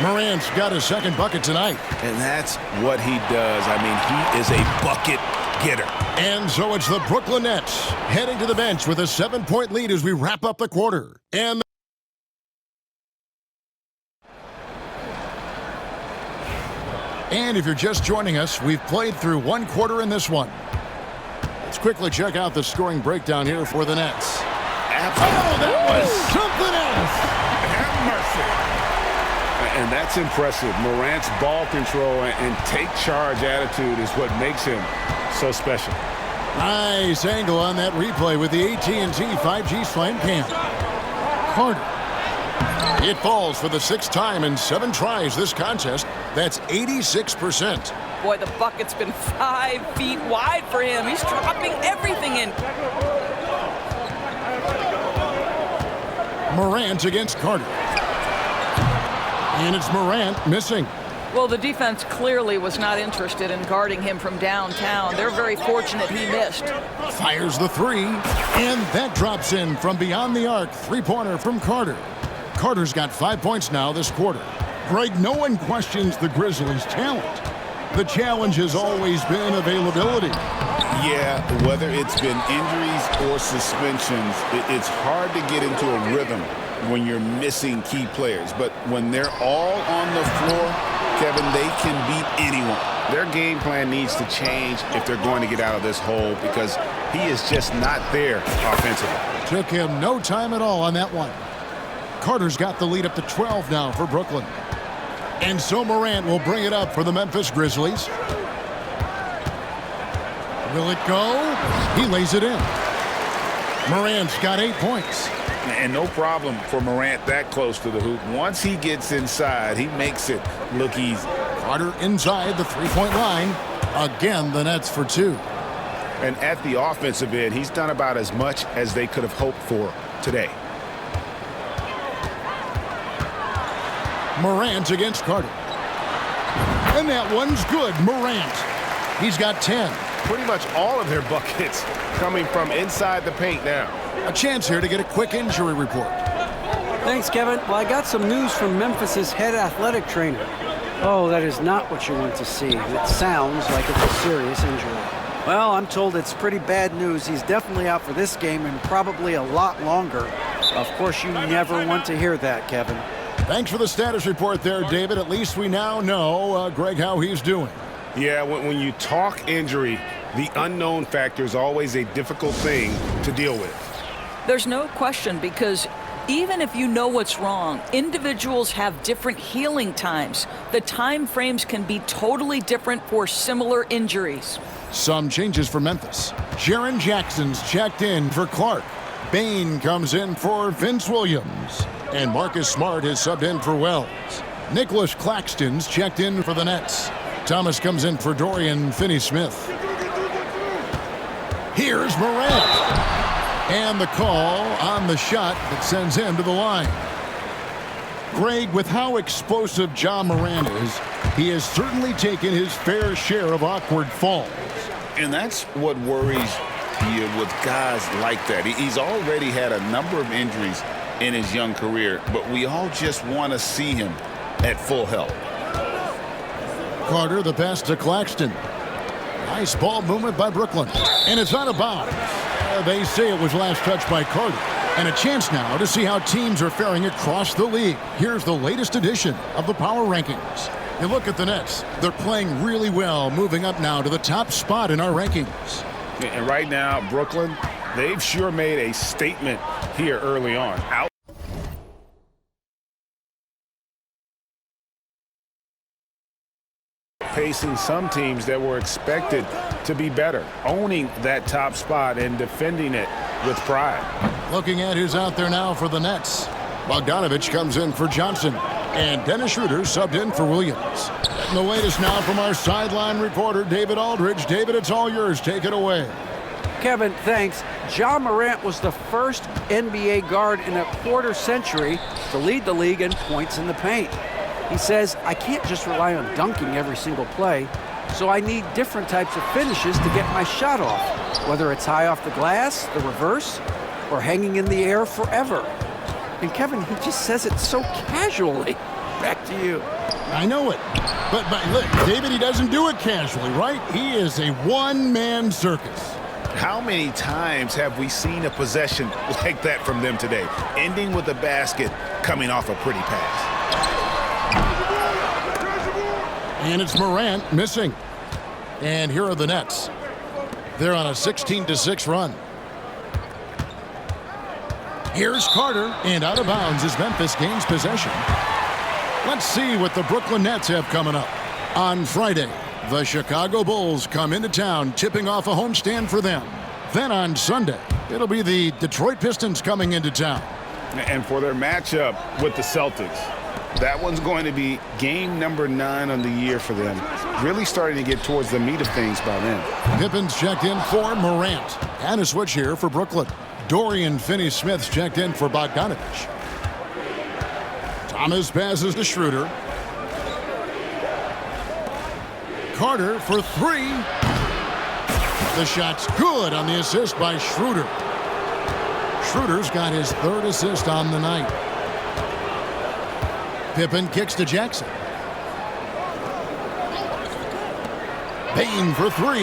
Morant's got his second bucket tonight. And that's what he does. I mean, he is a bucket getter. And so it's the Brooklyn Nets heading to the bench with a 7-point lead as we wrap up the quarter. And if you're just joining us, we've played through one quarter in this one. Let's quickly check out the scoring breakdown here for the Nets. Absolutely. Oh, that was something else. Have mercy. And And that's impressive. Morant's ball control and take charge attitude is what makes him so special. Nice angle on that replay with the AT&T 5G Slam Cam. Carter. It falls for the 6th time in 7 tries this contest. That's 86%. Boy, the bucket's been 5 feet wide for him. He's dropping everything in. Morant against Carter. And it's Morant missing. Well, the defense clearly was not interested in guarding him from downtown. They're very fortunate he missed. Fires the 3, and that drops in from beyond the arc. 3-pointer from Carter. Carter's got 5 points now this quarter. Greg, no one questions the Grizzlies' talent. The challenge has always been availability. Yeah, whether it's been injuries or suspensions, it's hard to get into a rhythm when you're missing key players. But when they're all on the floor, Kevin, they can beat anyone. Their game plan needs to change if they're going to get out of this hole because he is just not there offensively. Took him no time at all on that one. Carter's got the lead up to 12 now for Brooklyn. And so Morant will bring it up for the Memphis Grizzlies. Will it go? He lays it in. Morant's got 8 points. And no problem for Morant that close to the hoop. Once he gets inside, he makes it look easy. Carter inside the 3-point line. Again, the Nets for 2. And at the offensive end, he's done about as much as they could have hoped for today. Morant against Carter. And that one's good. Morant. He's got 10. Pretty much all of their buckets coming from inside the paint now. A chance here to get a quick injury report. Thanks, Kevin. Well, I got some news from Memphis's head athletic trainer. Oh, that is not what you want to see. It sounds like it's a serious injury. Well, I'm told it's pretty bad news. He's definitely out for this game and probably a lot longer. Of course, you never want to hear that, Kevin. Thanks for the status report there, David. At least we now know, Greg, how he's doing. Yeah, when you talk injury, the unknown factor is always a difficult thing to deal with. There's no question because even if you know what's wrong, individuals have different healing times. The time frames can be totally different for similar injuries. Some changes for Memphis. Jaren Jackson's checked in for Clark. Bane comes in for Vince Williams. And Marcus Smart is subbed in for Wells. Nicholas Claxton's checked in for the Nets. Thomas comes in for Dorian Finney-Smith. Here's Morant. And the call on the shot that sends him to the line. Greg, with how explosive Ja Morant is, he has certainly taken his fair share of awkward falls. And that's what worries you with guys like that. He's already had a number of injuries in his young career, but we all just want to see him at full health. Carter, the pass to Claxton. Nice ball movement by Brooklyn. And it's out of bounds. They say it was last touched by Carter. And a chance now to see how teams are faring across the league. Here's the latest edition of the Power Rankings. You look at the Nets. They're playing really well, moving up now to the top spot in our rankings. And right now, Brooklyn, they've sure made a statement here early on. Facing some teams that were expected to be better, owning that top spot and defending it with pride. Looking at who's out there now for the Nets. Bogdanovich comes in for Johnson, and Dennis Schroeder subbed in for Williams. And the latest now from our sideline reporter, David Aldridge. David, it's all yours. Take it away. Kevin, thanks. Ja Morant was the first NBA guard in a quarter century to lead the league in points in the paint. He says, I can't just rely on dunking every single play, so I need different types of finishes to get my shot off, whether it's high off the glass, the reverse, or hanging in the air forever. And Kevin, he just says it so casually. Back to you. I know it. But look, David, he doesn't do it casually, right? He is a one-man circus. How many times have we seen a possession like that from them today, ending with a basket coming off a pretty pass? And it's Morant missing. And here are the Nets. They're on a 16-6 run. Here's Carter, and out of bounds as Memphis gains possession. Let's see what the Brooklyn Nets have coming up. On Friday, the Chicago Bulls come into town, tipping off a homestand for them. Then on Sunday, it'll be the Detroit Pistons coming into town. And for their matchup with the Celtics, that one's going to be game number 9 on the year for them. Really starting to get towards the meat of things by then. Pippin's checked in for Morant. And a switch here for Brooklyn. Dorian Finney-Smith's checked in for Bogdanovich. Thomas passes to Schroeder. Carter for 3. The shot's good on the assist by Schroeder. Schroeder's got his 3rd assist on the night. Pippen kicks to Jackson. Payne for 3.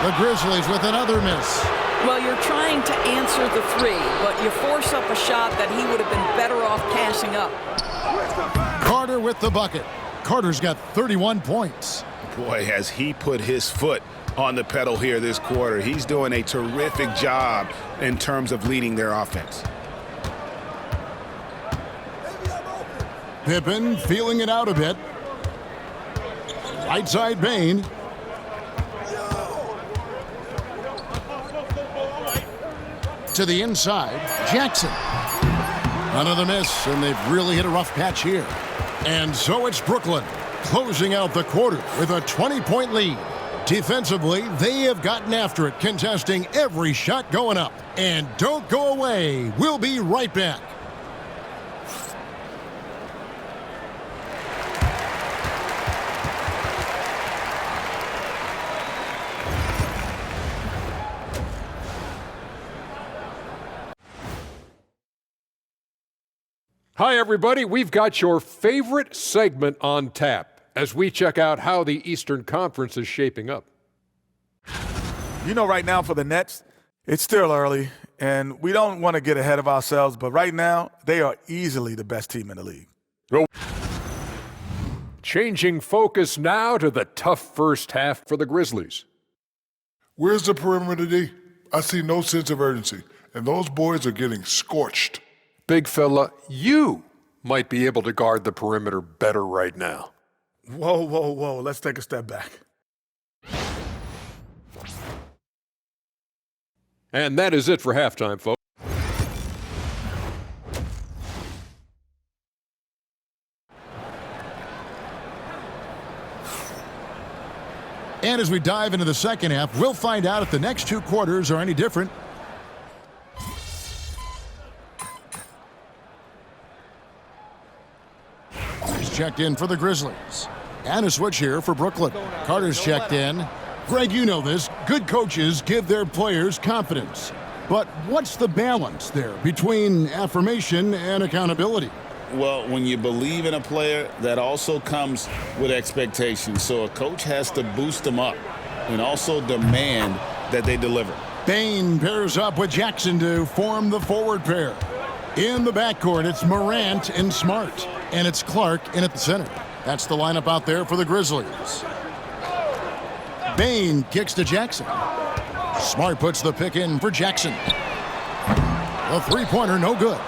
The Grizzlies with another miss. Well, you're trying to answer the 3, but you force up a shot that he would have been better off passing up. Carter with the bucket. Carter's got 31 points. Boy, has he put his foot on the pedal here this quarter. He's doing a terrific job in terms of leading their offense. Pippen feeling it out a bit. Right side Bane. To the inside, Jackson. Another miss, and they've really hit a rough patch here. And so it's Brooklyn closing out the quarter with a 20-point lead. Defensively, they have gotten after it, contesting every shot going up. And don't go away. We'll be right back. Hi, everybody. We've got your favorite segment on tap as we check out how the Eastern Conference is shaping up. You know, right now for the Nets, it's still early, and we don't want to get ahead of ourselves, but right now, they are easily the best team in the league. Changing focus now to the tough first half for the Grizzlies. Where's the perimeter D? I see no sense of urgency, and those boys are getting scorched. Big fella, you might be able to guard the perimeter better right now. Whoa, whoa, whoa. Let's take a step back. And that is it for halftime, folks. And as we dive into the second half, we'll find out if the next 2 quarters are any different. Checked in for the Grizzlies. And a switch here for Brooklyn. Carter's checked in. Greg, you know this. Good coaches give their players confidence. But what's the balance there between affirmation and accountability? Well, when you believe in a player, that also comes with expectations. So a coach has to boost them up and also demand that they deliver. Bane pairs up with Jackson to form the forward pair. In the backcourt, it's Morant and Smart. And it's Clark in at the center. That's the lineup out there for the Grizzlies. Bane kicks to Jackson. Smart puts the pick in for Jackson. A 3-pointer, no good.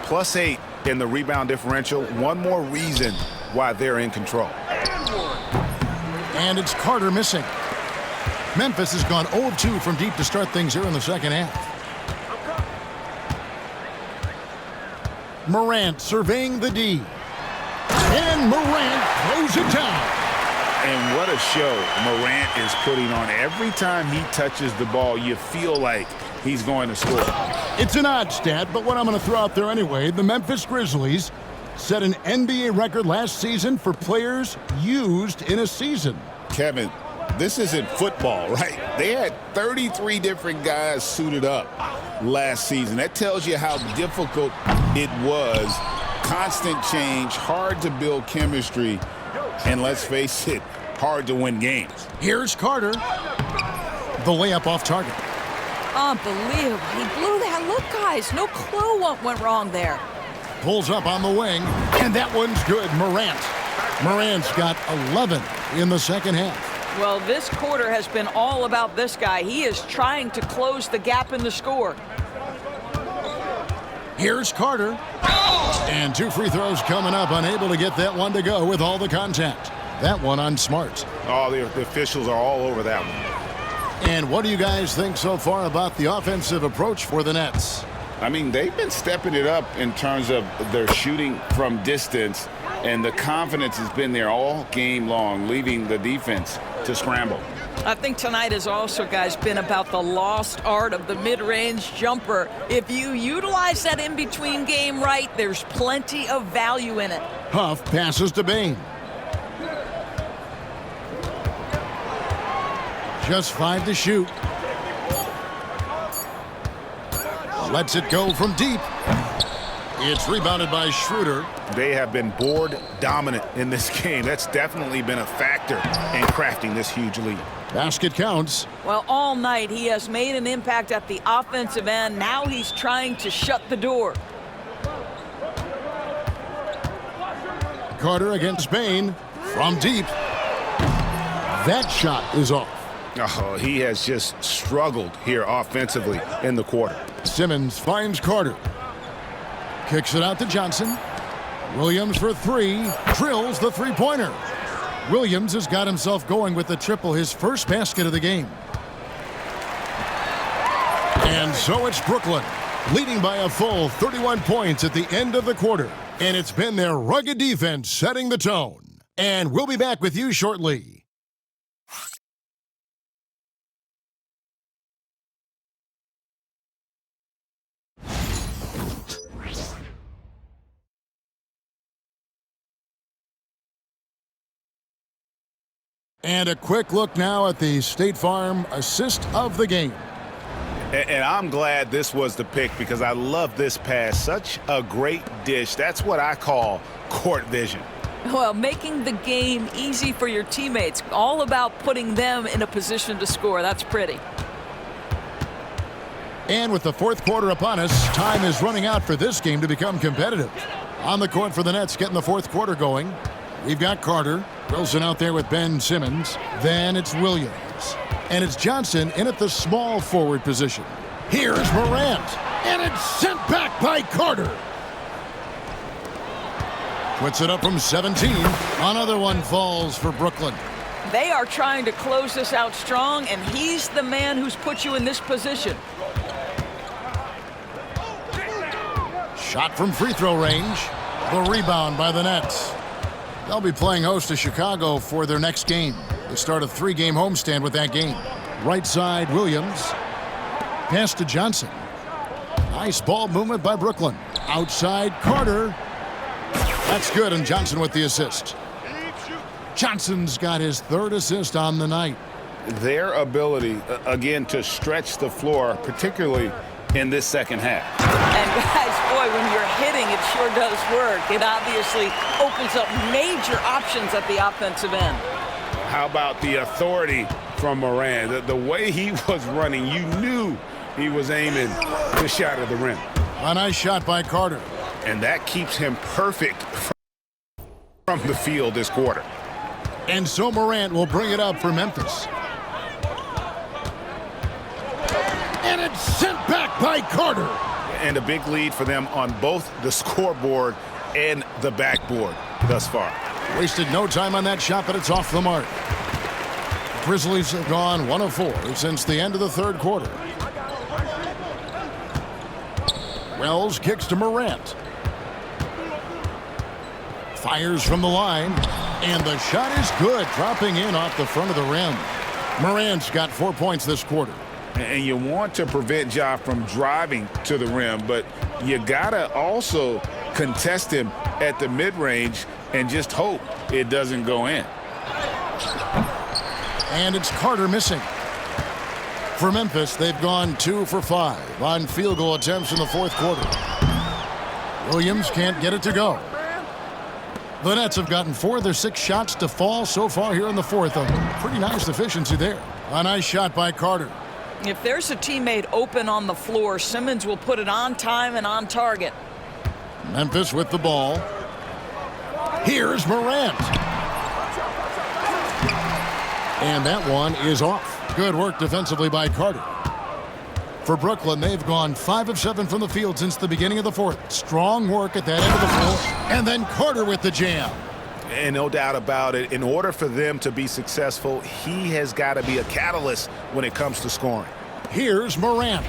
+8 in the rebound differential. One more reason why they're in control. And it's Carter missing. Memphis has gone 0 of 2 from deep to start things here in the second half. Morant surveying the D. And Morant throws it down. And what a show Morant is putting on. Every time he touches the ball, you feel like he's going to score. It's an odd stat, but what I'm going to throw out there anyway, the Memphis Grizzlies set an NBA record last season for players used in a season. Kevin, this isn't football, right? They had 33 different guys suited up last season. That tells you how difficult it was. Constant change, hard to build chemistry, and let's face it, hard to win games. Here's Carter. The layup off target. Unbelievable. He blew that. Look, guys, no clue what went wrong there. Pulls up on the wing, and that one's good. Morant's got 11 in the second half. Well, this quarter has been all about this guy. He is trying to close the gap in the score. Here's Carter. And 2 free throws coming up, unable to get that one to go with all the contact. That one on Smart. Oh, the officials are all over that one. And what do you guys think so far about the offensive approach for the Nets? I mean, they've been stepping it up in terms of their shooting from distance, and the confidence has been there all game long, leaving the defense to scramble. I think tonight has also, guys, been about the lost art of the mid-range jumper. If you utilize that in-between game right, there's plenty of value in it. Huff passes to Bain. Just 5 to shoot. Lets it go from deep. It's rebounded by Schroeder. They have been board dominant in this game. That's definitely been a factor in crafting this huge lead. Basket counts. Well, all night he has made an impact at the offensive end. Now he's trying to shut the door. Carter against Bain from deep. That shot is off. Oh, he has just struggled here offensively in the quarter. Simmons finds Carter. Kicks it out to Johnson. Williams for 3. Drills the three-pointer. Williams has got himself going with the triple, his first basket of the game. And so it's Brooklyn, leading by a full 31 points at the end of the quarter. And it's been their rugged defense setting the tone. And we'll be back with you shortly. And a quick look now at the State Farm assist of the game. And I'm glad this was the pick because I love this pass. Such a great dish. That's what I call court vision. Well, making the game easy for your teammates. All about putting them in a position to score. That's pretty. And with the fourth quarter upon us, time is running out for this game to become competitive. On the court for the Nets, getting the fourth quarter going. We've got Carter. Wilson out there with Ben Simmons. Then it's Williams. And it's Johnson in at the small forward position. Here's Morant. And it's sent back by Carter. Puts it up from 17. Another one falls for Brooklyn. They are trying to close this out strong, and he's the man who's put you in this position. Shot from free throw range. The rebound by the Nets. They'll be playing host to Chicago for their next game. They start a 3-game homestand with that game. Right side, Williams. Pass to Johnson. Nice ball movement by Brooklyn. Outside, Carter. That's good, and Johnson with the assist. Johnson's got his 3rd assist on the night. Their ability, again, to stretch the floor, particularly in this second half. And guys, boy, when you're hitting, it sure does work. It obviously opens up major options at the offensive end. How about the authority from Morant? The way he was running, you knew he was aiming the shot at the rim. A nice shot by Carter. And that keeps him perfect from the field this quarter. And so Morant will bring it up for Memphis. And it's sent back by Carter. And a big lead for them on both the scoreboard and the backboard thus far. Wasted no time on that shot, but it's off the mark. Grizzlies have gone 1 of 4 since the end of the 3rd quarter. Wells kicks to Morant. Fires from the line. And the shot is good, dropping in off the front of the rim. Morant's got 4 points this quarter. And you want to prevent Ja from driving to the rim, but you gotta also contest him at the mid-range and just hope it doesn't go in. And it's Carter missing. For Memphis, they've gone 2 for 5 on field goal attempts in the 4th quarter. Williams can't get it to go. The Nets have gotten 4 of their 6 shots to fall so far here in the 4th. A pretty nice efficiency there. A nice shot by Carter. If there's a teammate open on the floor, Simmons will put it on time and on target. Memphis with the ball. Here's Morant. And that one is off. Good work defensively by Carter. For Brooklyn, they've gone 5 of 7 from the field since the beginning of the fourth. Strong work at that end of the floor. And then Carter with the jam. And no doubt about it, in order for them to be successful, he has got to be a catalyst when it comes to scoring. Here's Morant.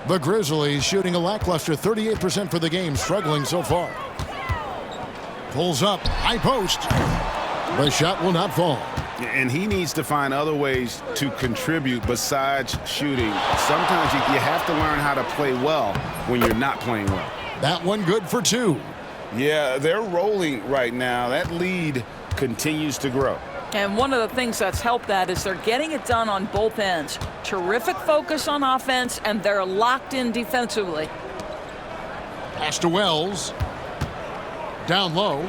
The Grizzlies shooting a lackluster 38% for the game, struggling so far. Pulls up, high post. The shot will not fall. And he needs to find other ways to contribute besides shooting. Sometimes you have to learn how to play well when you're not playing well. That one good for 2. Yeah, they're rolling right now. That lead continues to grow. And one of the things that's helped that is they're getting it done on both ends. Terrific focus on offense, and they're locked in defensively. Pass to Wells. Down low.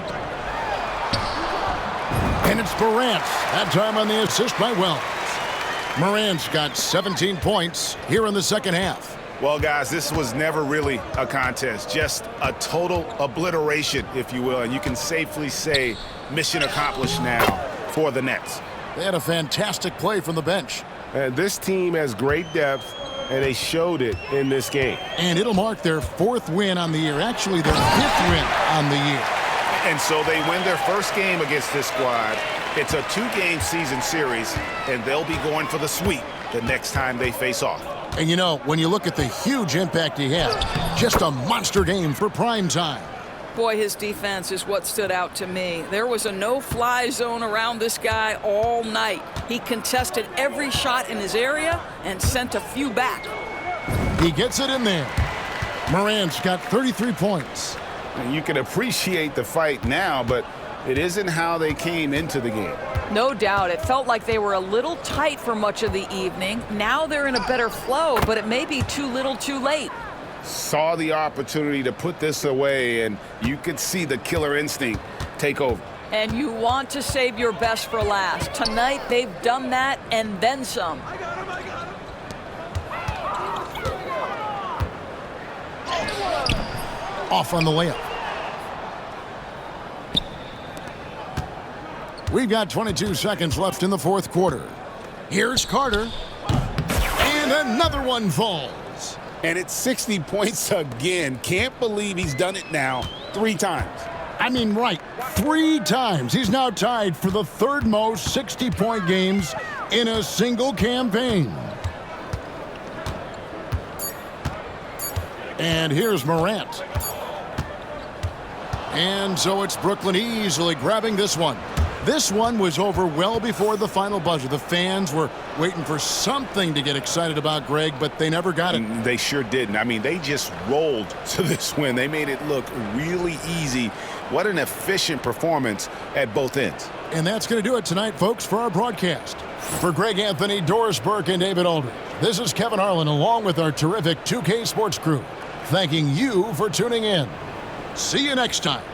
And it's Morant. That time on the assist by Wells. Morant's got 17 points here in the second half. Well, guys, this was never really a contest. Just a total obliteration, if you will. And you can safely say mission accomplished now for the Nets. They had a fantastic play from the bench. This team has great depth, and they showed it in this game. And it'll mark their 4th win on the year. Actually, their 5th win on the year. And so they win their first game against this squad. It's a 2-game season series, and they'll be going for the sweep the next time they face off. And you know, when you look at the huge impact he had, just a monster game for prime time. Boy, his defense is what stood out to me. There was a no-fly zone around this guy all night. He contested every shot in his area and sent a few back. He gets it in there. Morant's got 33 points. And you can appreciate the fight now, but it isn't how they came into the game. No doubt. It felt like they were a little tight for much of the evening. Now they're in a better flow, but it may be too little too late. Saw the opportunity to put this away, and you could see the killer instinct take over. And you want to save your best for last. Tonight, they've done that and then some. Off on the layup. We've got 22 seconds left in the fourth quarter. Here's Carter. And another one falls. And it's 60 points again. Can't believe he's done it now 3 times. I mean, right, 3 times. He's now tied for the 3rd most 60-point games in a single campaign. And here's Morant. And so it's Brooklyn easily grabbing this one. This one was over well before the final buzzer. The fans were waiting for something to get excited about, Greg, but they never got it. They sure didn't. I mean, they just rolled to this win. They made it look really easy. What an efficient performance at both ends. And that's going to do it tonight, folks, for our broadcast. For Greg Anthony, Doris Burke, and David Aldridge, this is Kevin Harlan along with our terrific 2K Sports crew, thanking you for tuning in. See you next time.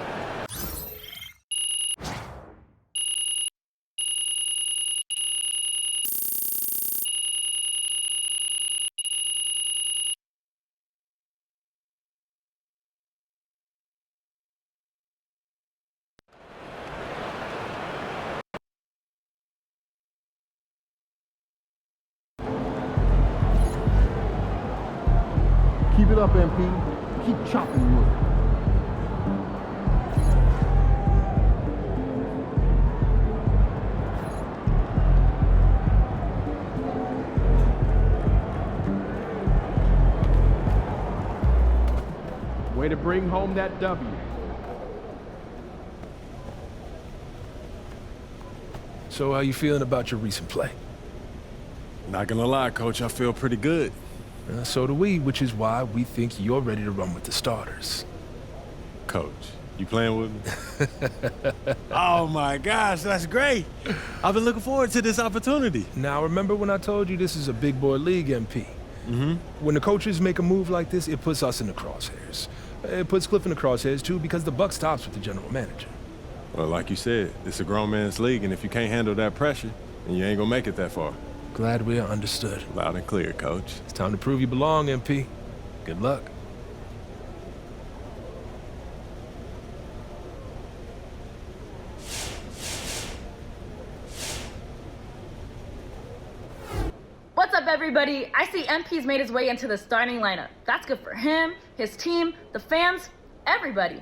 Keep it up, MP. Keep chopping wood. Way to bring home that W. So how you feeling about your recent play? Not gonna lie, Coach, I feel pretty good. So do we, which is why we think you're ready to run with the starters. Coach, you playing with me? Oh my gosh, that's great. I've been looking forward to this opportunity. Now remember when I told you this is a big boy league, MP? Mm-hmm. When the coaches make a move like this, it puts us in the crosshairs. It puts Cliff in the crosshairs too because the buck stops with the general manager. Well, like you said, it's a grown man's league, and if you can't handle that pressure, then you ain't gonna make it that far. Glad we are understood. Loud and clear, Coach. It's time to prove you belong, MP. Good luck. up, everybody? I see MP's made his way into the starting lineup. That's good for him, his team, the fans, everybody.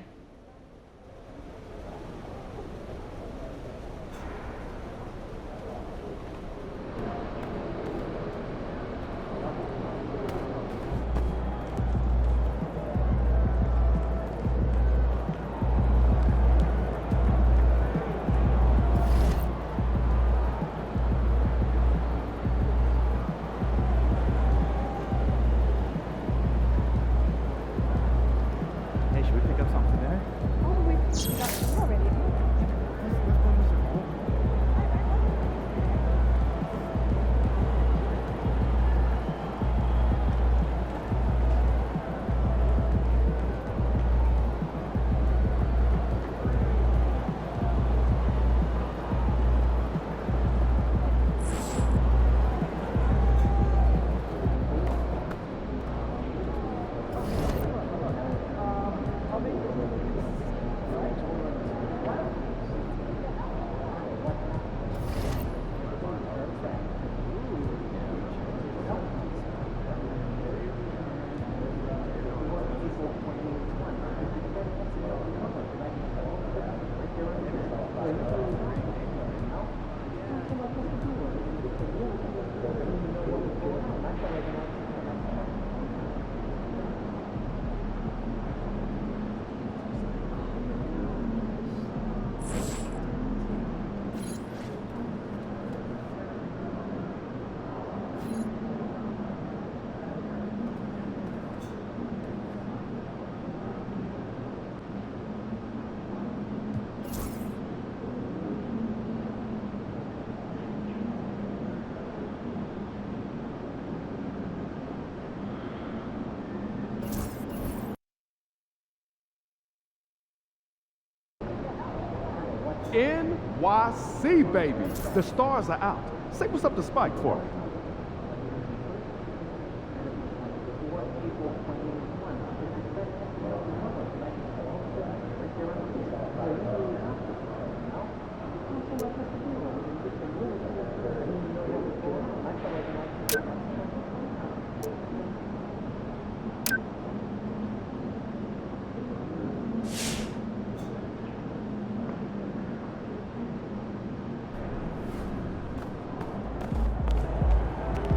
NYC, baby. The stars are out. Say what's up to Spike for me.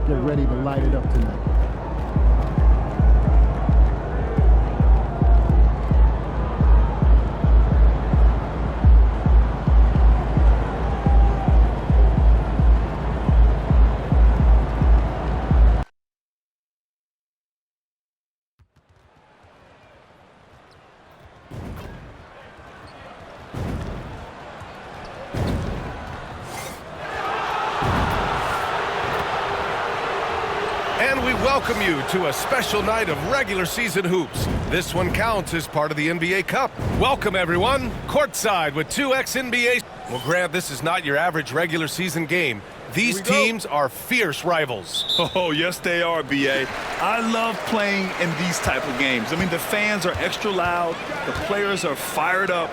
Get ready to light it up tonight. And we welcome you to a special night of regular season hoops. This one counts as part of the NBA Cup. Welcome, everyone. Courtside with two ex-NBA. Well, Grant, this is not your average regular season game. These teams are fierce rivals. Oh, yes, they are, B.A. I love playing in these type of games. I mean, the fans are extra loud. The players are fired up.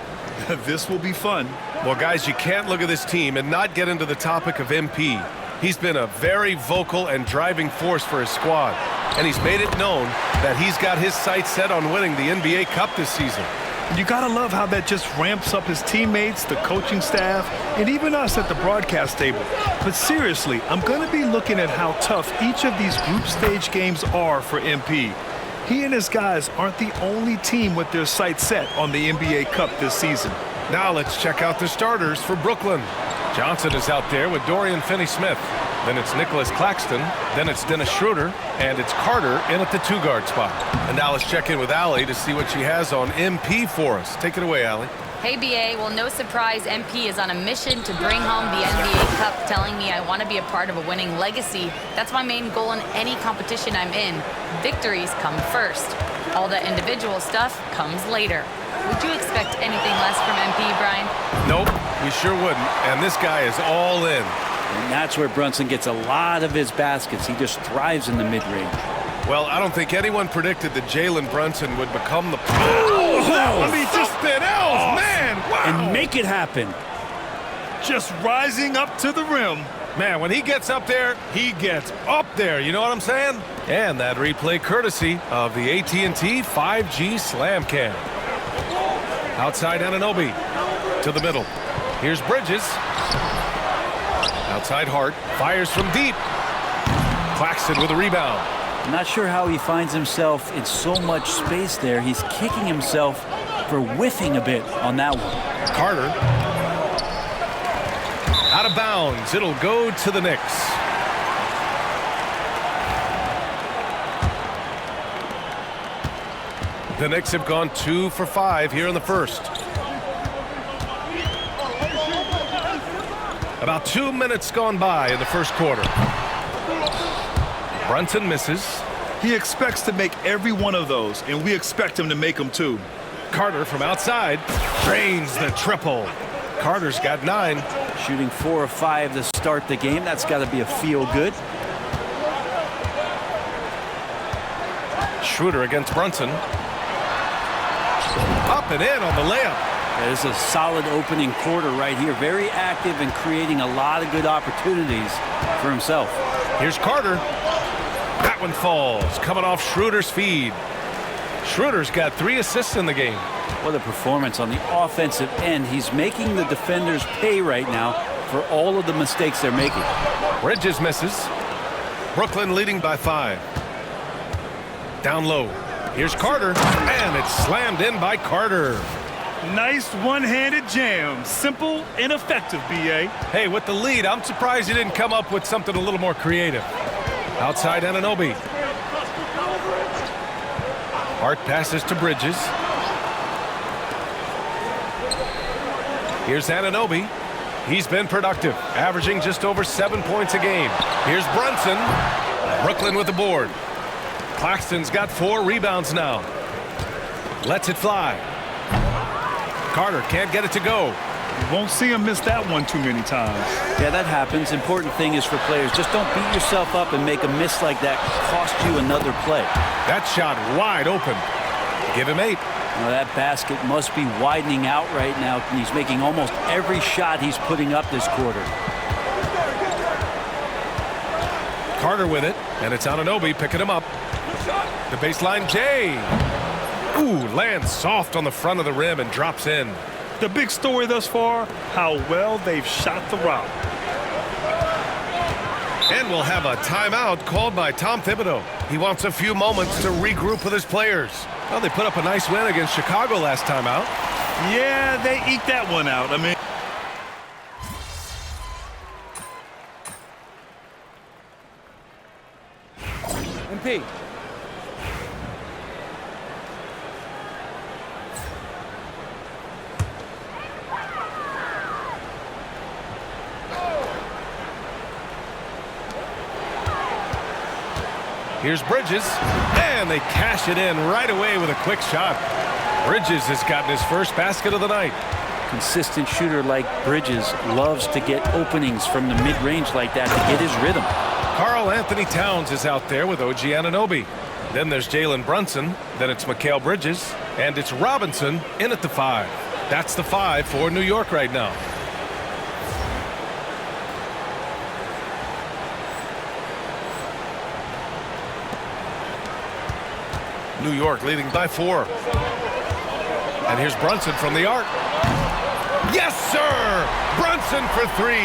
This will be fun. Well, guys, you can't look at this team and not get into the topic of MP. He's been a very vocal and driving force for his squad, and he's made it known that he's got his sights set on winning the NBA Cup this season. You gotta love how that just ramps up his teammates, the coaching staff, and even us at the broadcast table. But seriously, I'm gonna be looking at how tough each of these group stage games are for MP. He and his guys aren't the only team with their sights set on the NBA Cup this season. Now let's check out the starters for Brooklyn. Johnson is out there with Dorian Finney-Smith. Then it's Nicholas Claxton. Then it's Dennis Schroeder. And it's Carter in at the two-guard spot. And now let's check in with Allie to see what she has on MP for us. Take it away, Allie. Hey, BA. Well, no surprise, MP is on a mission to bring home the NBA Cup, telling me I want to be a part of a winning legacy. That's my main goal in any competition I'm in. Victories come first. All the individual stuff comes later. Would you expect anything less from MP, Brian? Nope, we sure wouldn't. And this guy is all in. And that's where Brunson gets a lot of his baskets. He just thrives in the mid-range. Well, I don't think anyone predicted that Jalen Brunson would become the... I mean, just something else, man! Wow! And make it happen. Just rising up to the rim. Man, when he gets up there, he gets up there. You know what I'm saying? And that replay courtesy of the AT&T 5G Slam Cam. Outside Anunoby to the middle. Here's Bridges. Outside Hart. Fires from deep. Claxton with a rebound. I'm not sure how he finds himself in so much space there. He's kicking himself for whiffing a bit on that one. Carter. Out of bounds. It'll go to the Knicks. The Knicks have gone 2 for 5 here in the first. About 2 minutes gone by in the first quarter. Brunson misses. He expects to make every one of those, and we expect him to make them too. Carter from outside drains the triple. Carter's got 9. Shooting 4 of 5 to start the game. That's got to be a feel good. Schroeder against Brunson. Up and in on the layup. That is a solid opening quarter right here. Very active and creating a lot of good opportunities for himself. Here's Carter. That one falls. Coming off Schroeder's feed. Schroeder's got 3 assists in the game. What a performance on the offensive end. He's making the defenders pay right now for all of the mistakes they're making. Bridges misses. Brooklyn leading by 5. Down low. Here's Carter, and it's slammed in by Carter. Nice one-handed jam. Simple and effective, B.A. Hey, with the lead, I'm surprised he didn't come up with something a little more creative. Outside Anunoby. Hart passes to Bridges. Here's Anunoby. He's been productive, averaging just over 7 points a game. Here's Brunson. Brooklyn with the board. Claxton's got 4 rebounds now. Lets it fly. Carter can't get it to go. You won't see him miss that one too many times. Yeah, that happens. Important thing is for players, just don't beat yourself up and make a miss like that cost you another play. That shot wide open. Give him 8. Now that basket must be widening out right now. He's making almost every shot he's putting up this quarter. Carter with it, and it's Anunoby picking him up. The baseline J. Ooh, lands soft on the front of the rim and drops in. The big story thus far, how well they've shot the rock. And we'll have a timeout called by Tom Thibodeau. He wants a few moments to regroup with his players. Well, they put up a nice win against Chicago last time out. Yeah, they eked that one out. I mean, MP. Here's Bridges, and they cash it in right away with a quick shot. Bridges has gotten his first basket of the night. Consistent shooter like Bridges loves to get openings from the mid-range like that to get his rhythm. Karl Anthony Towns is out there with OG Anunoby. Then there's Jalen Brunson. Then it's Mikal Bridges. And it's Robinson in at the 5. That's the 5 for New York right now. New York leading by 4. And here's Brunson from the arc. Yes, sir! Brunson for 3.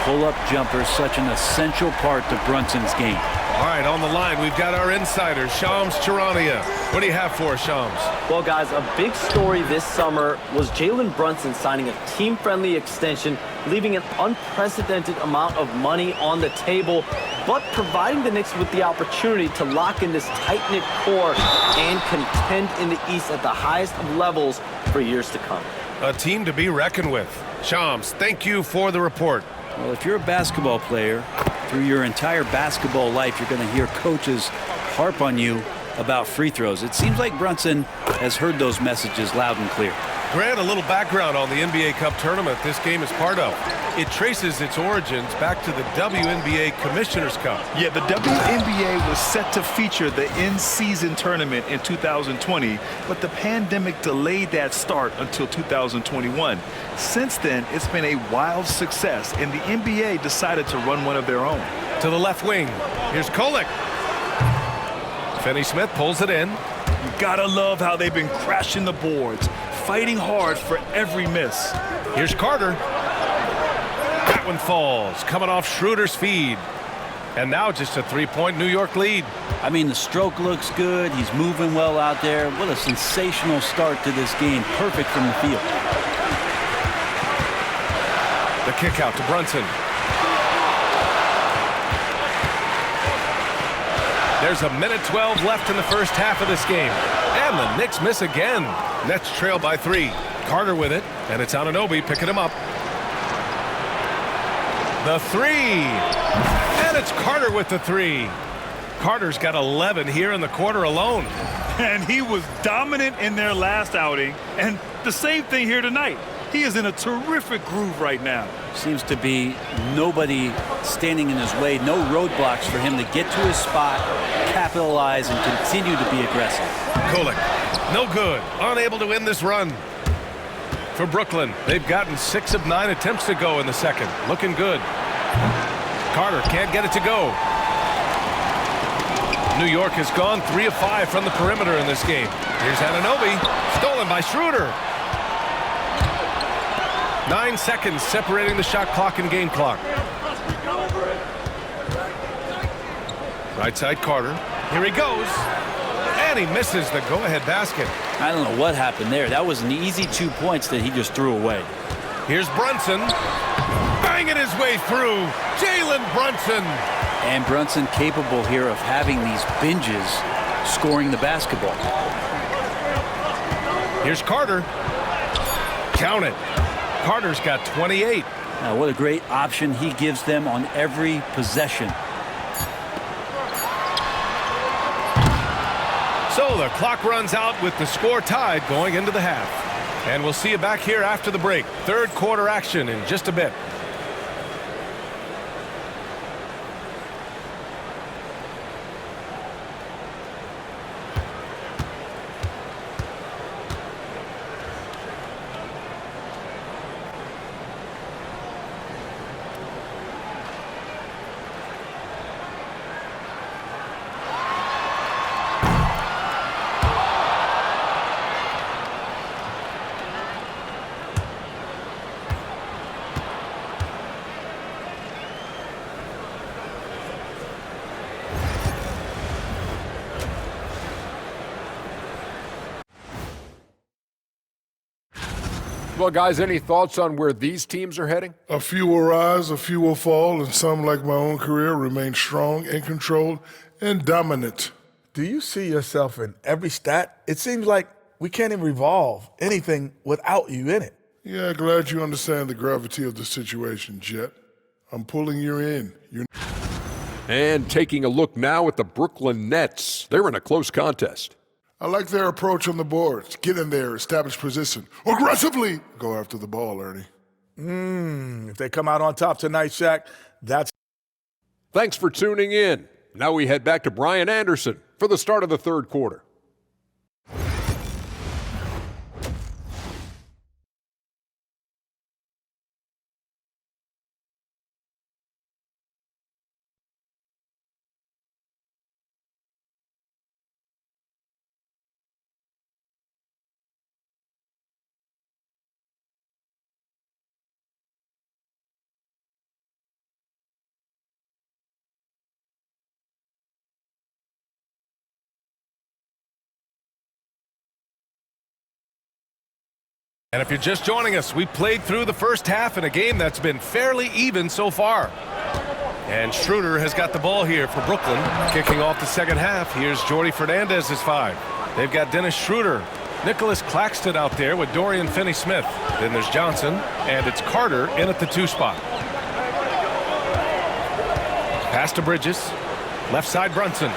Pull-up jumper, such an essential part to Brunson's game. All right, on the line, we've got our insider, Shams Charania. What do you have for us, Shams? Well, guys, a big story this summer was Jalen Brunson signing a team-friendly extension, leaving an unprecedented amount of money on the table, but providing the Knicks with the opportunity to lock in this tight-knit core and contend in the East at the highest of levels for years to come. A team to be reckoned with. Shams, thank you for the report. Well, if you're a basketball player, through your entire basketball life, you're going to hear coaches harp on you about free throws. It seems like Brunson has heard those messages loud and clear. Grant, a little background on the NBA Cup tournament this game is part of. It traces its origins back to the WNBA Commissioner's Cup. Yeah, the WNBA was set to feature the in-season tournament in 2020, but the pandemic delayed that start until 2021. Since then, it's been a wild success, and the NBA decided to run one of their own. To the left wing, here's Kolek. Finney-Smith pulls it in. You gotta love how they've been crashing the boards, fighting hard for every miss. Here's Carter. That one falls, coming off Schroeder's feed. And now just a three-point New York lead. I mean, the stroke looks good. He's moving well out there. What a sensational start to this game. Perfect from the field. The kick out to Brunson. There's a minute 12 left in the first half of this game. And the Knicks miss again. Nets trail by 3. Carter with it, and it's Anunoby picking him up. The 3. And it's Carter with the 3. Carter's got 11 here in the quarter alone. And he was dominant in their last outing, and the same thing here tonight. He is in a terrific groove right now. Seems to be nobody standing in his way, no roadblocks for him to get to his spot, capitalize, and continue to be aggressive. Kolek, no good, unable to win this run. For Brooklyn, they've gotten 6 of 9 attempts to go in the second. Looking good. Carter can't get it to go. New York has gone 3 of 5 from the perimeter in this game. Here's Anunoby, stolen by Schroeder. 9 seconds separating the shot clock and game clock. Right side Carter. Here he goes. And he misses the go-ahead basket. I don't know what happened there. That was an easy 2 points that he just threw away. Here's Brunson. Banging his way through. Jalen Brunson. And Brunson capable here of having these binges scoring the basketball. Here's Carter. Count it. Carter's got 28. Now, what a great option he gives them on every possession. So the clock runs out with the score tied going into the half. And we'll see you back here after the break. Third quarter action in just a bit. Well, guys, any thoughts on where these teams are heading? A few will rise, a few will fall, and some, like my own career, remain strong and controlled and dominant. Do you see yourself in every stat? It seems like we can't even revolve anything without you in it. Yeah, glad you understand the gravity of the situation, Jet. I'm pulling you in. And taking a look now at the Brooklyn Nets. They're in a close contest. I like their approach on the boards. Get in there, establish position. Aggressively go after the ball, Ernie. If they come out on top tonight, Shaq, that's... Thanks for tuning in. Now we head back to Brian Anderson for the start of the third quarter. And if you're just joining us, we played through the first half in a game that's been fairly even so far. And Schroeder has got the ball here for Brooklyn. Kicking off the second half, here's Jordy Fernandez's 5. They've got Dennis Schroeder, Nicholas Claxton out there with Dorian Finney-Smith. Then there's Johnson, and it's Carter in at the 2 spot. Pass to Bridges, left side Brunson.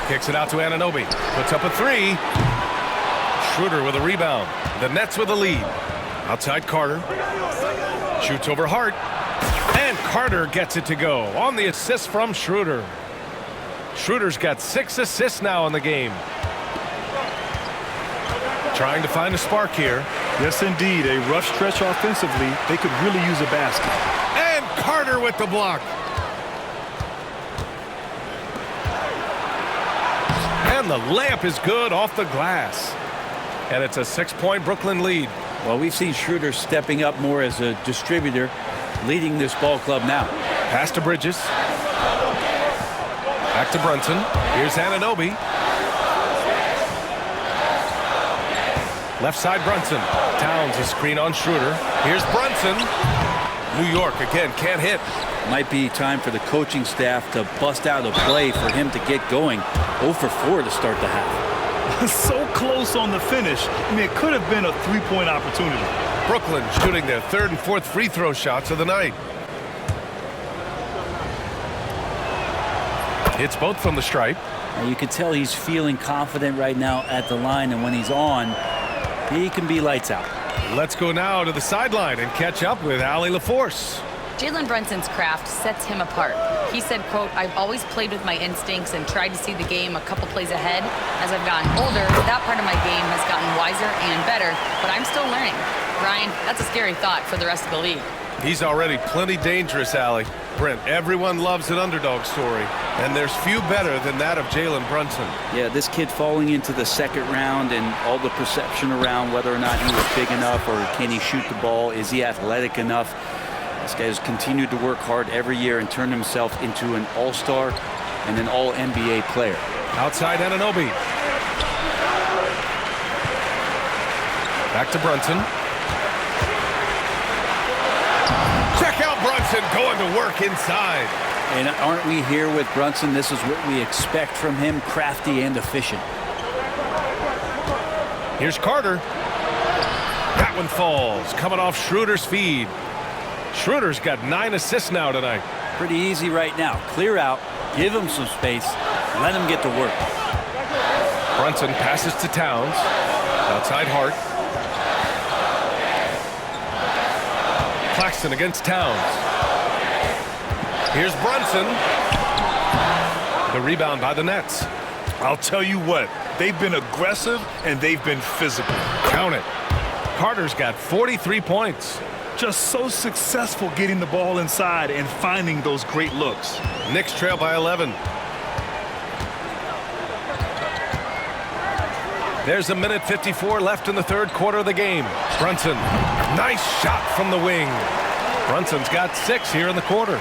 Kicks it out to Anunoby, puts up a 3. Schroeder with a rebound. The Nets with a lead. Outside Carter. Shoots over Hart. And Carter gets it to go on the assist from Schroeder. Schroeder's got 6 assists now in the game. Trying to find a spark here. Yes, indeed. A rough stretch offensively. They could really use a basket. And Carter with the block. And the layup is good off the glass. And it's a 6-point Brooklyn lead. Well, we've seen Schroeder stepping up more as a distributor, leading this ball club now. Pass to Bridges. Back to Brunson. Here's Anunoby. Left side Brunson. Towns a screen on Schroeder. Here's Brunson. New York again can't hit. Might be time for the coaching staff to bust out a play for him to get going. 0 for 4 to start the half. So close on the finish. I mean, it could have been a 3-point opportunity. Brooklyn shooting their 3rd and 4th free throw shots of the night. Hits both from the stripe. And you can tell he's feeling confident right now at the line, and when he's on, he can be lights out. Let's go now to the sideline and catch up with Allie LaForce. Jalen Brunson's craft sets him apart. He said, quote, "I've always played with my instincts and tried to see the game a couple plays ahead. As I've gotten older, that part of my game has gotten wiser and better, but I'm still learning." Brian, that's a scary thought for the rest of the league. He's already plenty dangerous, Allie. Brent, everyone loves an underdog story, and there's few better than that of Jalen Brunson. Yeah, this kid falling into the 2nd round and all the perception around whether or not he was big enough or can he shoot the ball, is he athletic enough? This guy has continued to work hard every year and turn himself into an all-star and an all-NBA player. Outside Anunoby. Back to Brunson. Check out Brunson going to work inside. And aren't we here with Brunson? This is what we expect from him, crafty and efficient. Here's Carter. That one falls, coming off Schroeder's feed. Schroeder's got 9 assists now tonight. Pretty easy right now. Clear out, give him some space, let him get to work. Brunson passes to Towns. Outside Hart. Claxton against Towns. Here's Brunson. The rebound by the Nets. I'll tell you what, they've been aggressive and they've been physical. Count it. Carter's got 43 points. Just so successful getting the ball inside and finding those great looks. Knicks trail by 11. There's a minute 54 left in the 3rd quarter of the game. Brunson, nice shot from the wing. Brunson's got 6 here in the quarter.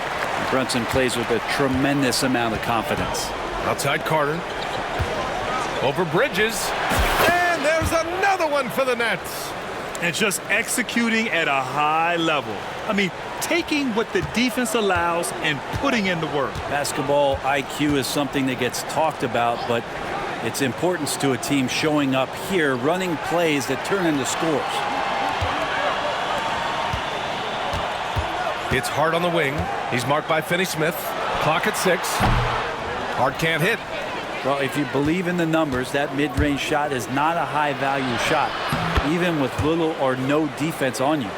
Brunson plays with a tremendous amount of confidence. Outside Carter. Over Bridges. And there's another one for the Nets. And just executing at a high level. I mean, taking what the defense allows and putting in the work. Basketball IQ is something that gets talked about, but its importance to a team showing up here, running plays that turn into scores. It's Hart on the wing. He's marked by Finney-Smith. Clock at 6. Hart can't hit. Well, if you believe in the numbers, that mid-range shot is not a high-value shot, even with little or no defense on you.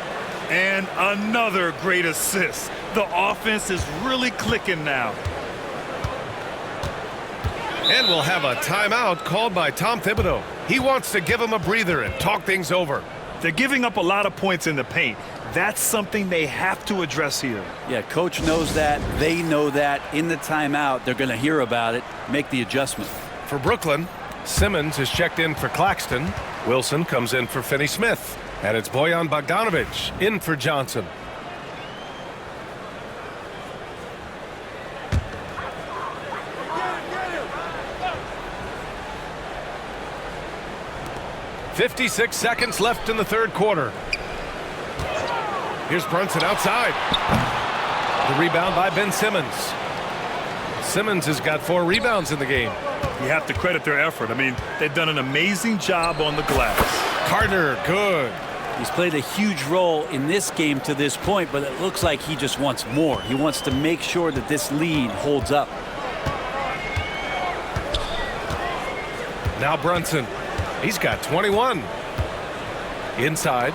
And another great assist. The offense is really clicking now. And we'll have a timeout called by Tom Thibodeau. He wants to give him a breather and talk things over. They're giving up a lot of points in the paint. That's something they have to address here. Yeah, coach knows that. They know that. In the timeout, they're going to hear about it, make the adjustment. For Brooklyn, Simmons is checked in for Claxton. Wilson comes in for Finney-Smith. And it's Bojan Bogdanovic in for Johnson. .56 seconds left in the 3rd quarter. Here's Brunson outside. The rebound by Ben Simmons. Simmons has got 4 rebounds in the game. You have to credit their effort. I mean, they've done an amazing job on the glass. Carter, good. He's played a huge role in this game to this point, but it looks like he just wants more. He wants to make sure that this lead holds up. Now Brunson. He's got 21. Inside.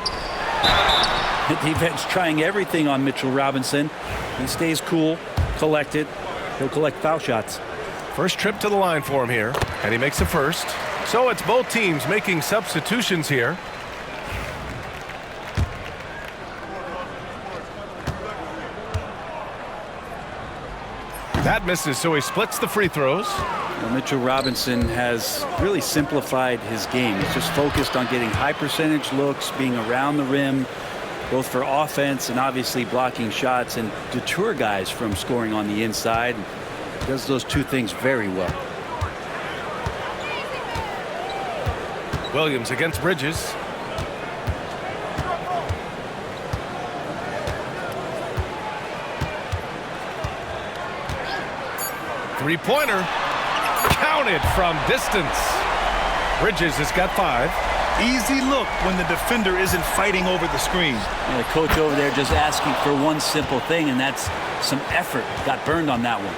The defense trying everything on Mitchell Robinson. He stays cool, collected. He'll collect foul shots. First trip to the line for him here, and he makes the first. So it's both teams making substitutions here. That misses, so he splits the free throws. Well, Mitchell Robinson has really simplified his game. He's just focused on getting high percentage looks, being around the rim, both for offense and obviously blocking shots, and deter guys from scoring on the inside. Does those two things very well. Williams against Bridges. Three-pointer. Counted from distance. Bridges has got 5. Easy look when the defender isn't fighting over the screen. Yeah, the coach over there just asking for one simple thing, and that's some effort. Got burned on that one.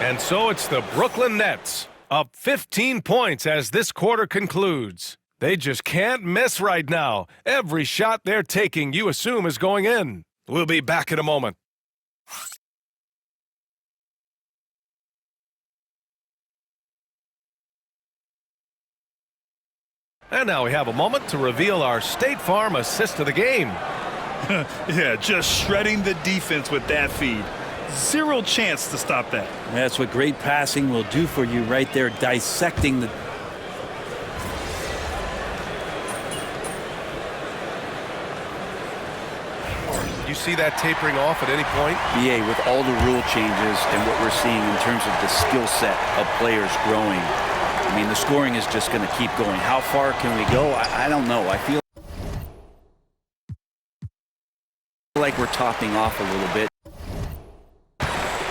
And so it's the Brooklyn Nets up 15 points as this quarter concludes. They just can't miss right now. Every shot they're taking, you assume, is going in. We'll be back in a moment. And now we have a moment to reveal our State Farm assist of the game. Yeah, just shredding the defense with that feed. Zero chance to stop that. That's what great passing will do for you right there, dissecting the... You see that tapering off at any point? BA, with all the rule changes and what we're seeing in terms of the skill set of players growing, I mean, the scoring is just going to keep going. How far can we go? I don't know. I feel like we're topping off a little bit.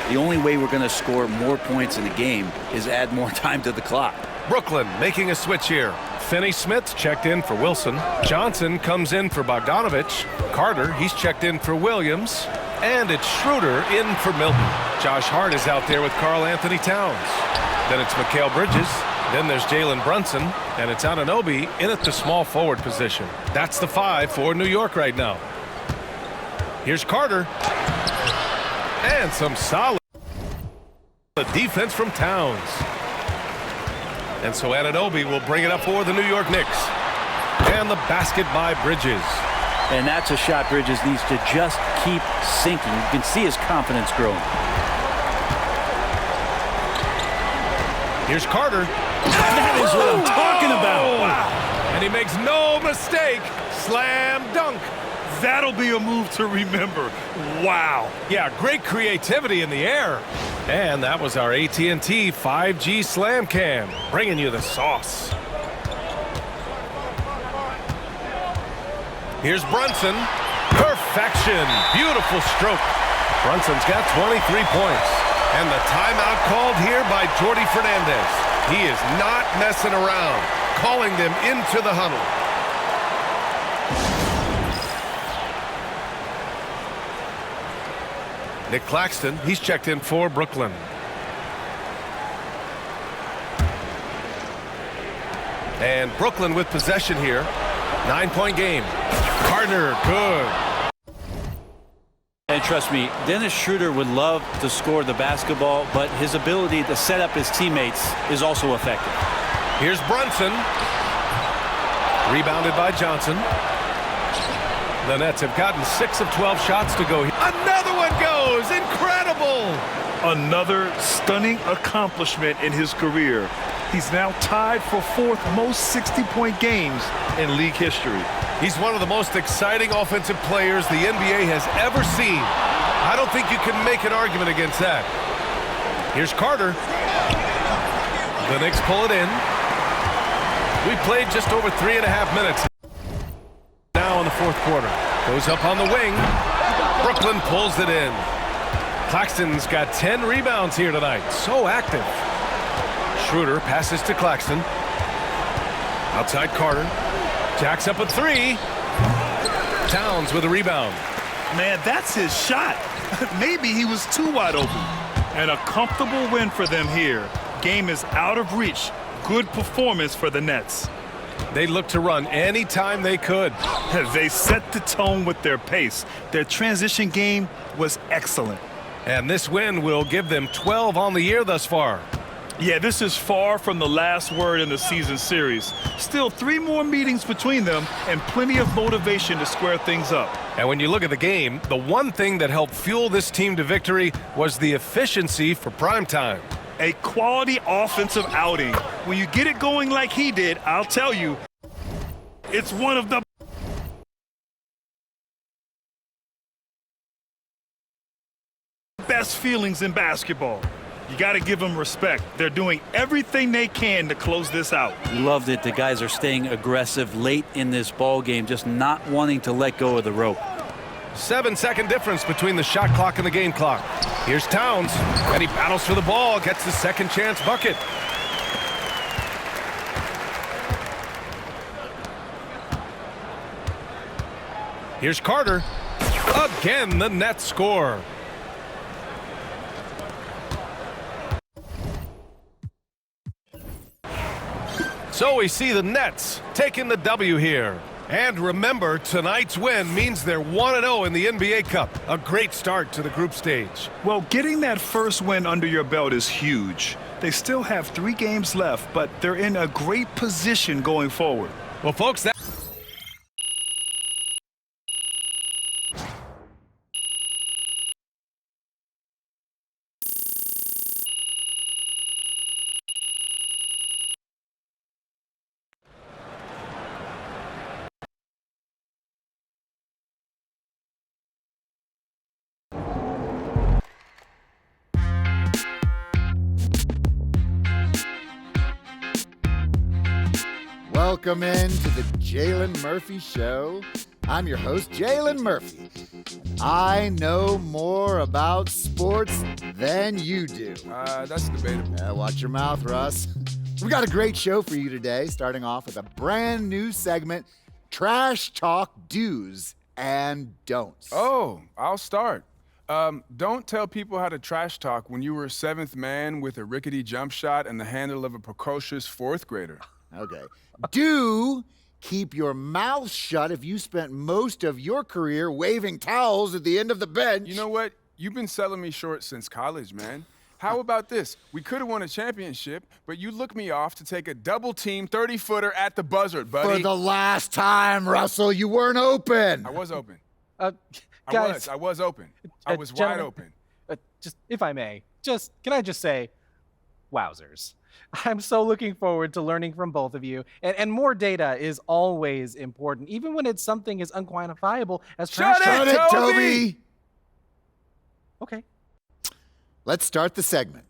The only way we're going to score more points in the game is add more time to the clock. Brooklyn making a switch here. Finney-Smith checked in for Wilson. Johnson comes in for Bogdanovich. Carter, he's checked in for Williams. And it's Schroeder in for Milton. Josh Hart is out there with Karl Anthony Towns. Then it's Mikal Bridges. Then there's Jalen Brunson. And it's Anunoby in at the small forward position. That's the 5 for New York right now. Here's Carter. And some solid defense from Towns. And so Anunoby will bring it up for the New York Knicks. And the basket by Bridges. And that's a shot Bridges needs to just keep sinking. You can see his confidence growing. Here's Carter. That is what I'm talking about. Wow. And he makes no mistake. Slam dunk. That'll be a move to remember. Wow. Yeah, great creativity in the air. And that was our AT&T 5G Slam Cam, bringing you the sauce. Here's Brunson. Perfection. Beautiful stroke. Brunson's got 23 points. And the timeout called here by Jordi Fernandez. He is not messing around, calling them into the huddle. Nick Claxton, he's checked in for Brooklyn. And Brooklyn with possession here. 9-point game. Carter, good. And trust me, Dennis Schroeder would love to score the basketball, but his ability to set up his teammates is also effective. Here's Brunson. Rebounded by Johnson. The Nets have gotten 6 of 12 shots to go. Another one goes. Incredible. Another stunning accomplishment in his career. He's now tied for 4th most 60-point games in league history. He's one of the most exciting offensive players the NBA has ever seen. I don't think you can make an argument against that. Here's Carter. The Knicks pull it in. We played just over 3.5 minutes. Now in the 4th quarter. Goes up on the wing. Brooklyn pulls it in. Claxton's got 10 rebounds here tonight. So active. Schroeder passes to Claxton. Outside Carter. Jacks up a 3. Towns with a rebound. Man, that's his shot. Maybe he was too wide open. And a comfortable win for them here. Game is out of reach. Good performance for the Nets. They looked to run anytime they could. They set the tone with their pace. Their transition game was excellent. And this win will give them 12 on the year thus far. Yeah, this is far from the last word in the season series. Still 3 more meetings between them and plenty of motivation to square things up. And when you look at the game, the one thing that helped fuel this team to victory was the efficiency for primetime. A quality offensive outing. When you get it going like he did, I'll tell you, it's one of the best feelings in basketball. You got to give them respect. They're doing everything they can to close this out. Loved it. The guys are staying aggressive late in this ball game, just not wanting to let go of the rope. 7-second difference between the shot clock and the game clock. Here's Towns, and he battles for the ball, gets the second chance bucket. Here's Carter. Again, the net score. So we see the Nets taking the W here. And remember, tonight's win means they're 1-0 in the NBA Cup. A great start to the group stage. Well, getting that first win under your belt is huge. They still have 3 games left, but they're in a great position going forward. Well, folks, that Welcome in to the Jalen Murphy Show. I'm your host, Jalen Murphy. I know more about sports than you do. That's debatable. Watch your mouth, Russ. We got a great show for you today, starting off with a brand new segment, Trash Talk Do's and Don'ts. Oh, I'll start. Don't tell people how to trash talk when you were 7th man with a rickety jump shot and the handle of a precocious 4th grader. Okay. Do keep your mouth shut if you spent most of your career waving towels at the end of the bench. You know what? You've been selling me short since college, man. How about this? We could have won a championship, but you looked me off to take a double-team 30-footer at the buzzer, buddy. For the last time, Russell, you weren't open. I was open. Guys, I was open. I was wide open. Just, if I may, can I just say, wowzers. I'm so looking forward to learning from both of you. And more data is always important, even when it's something as unquantifiable as trash talk. Shut it, Toby! Okay. Let's start the segment.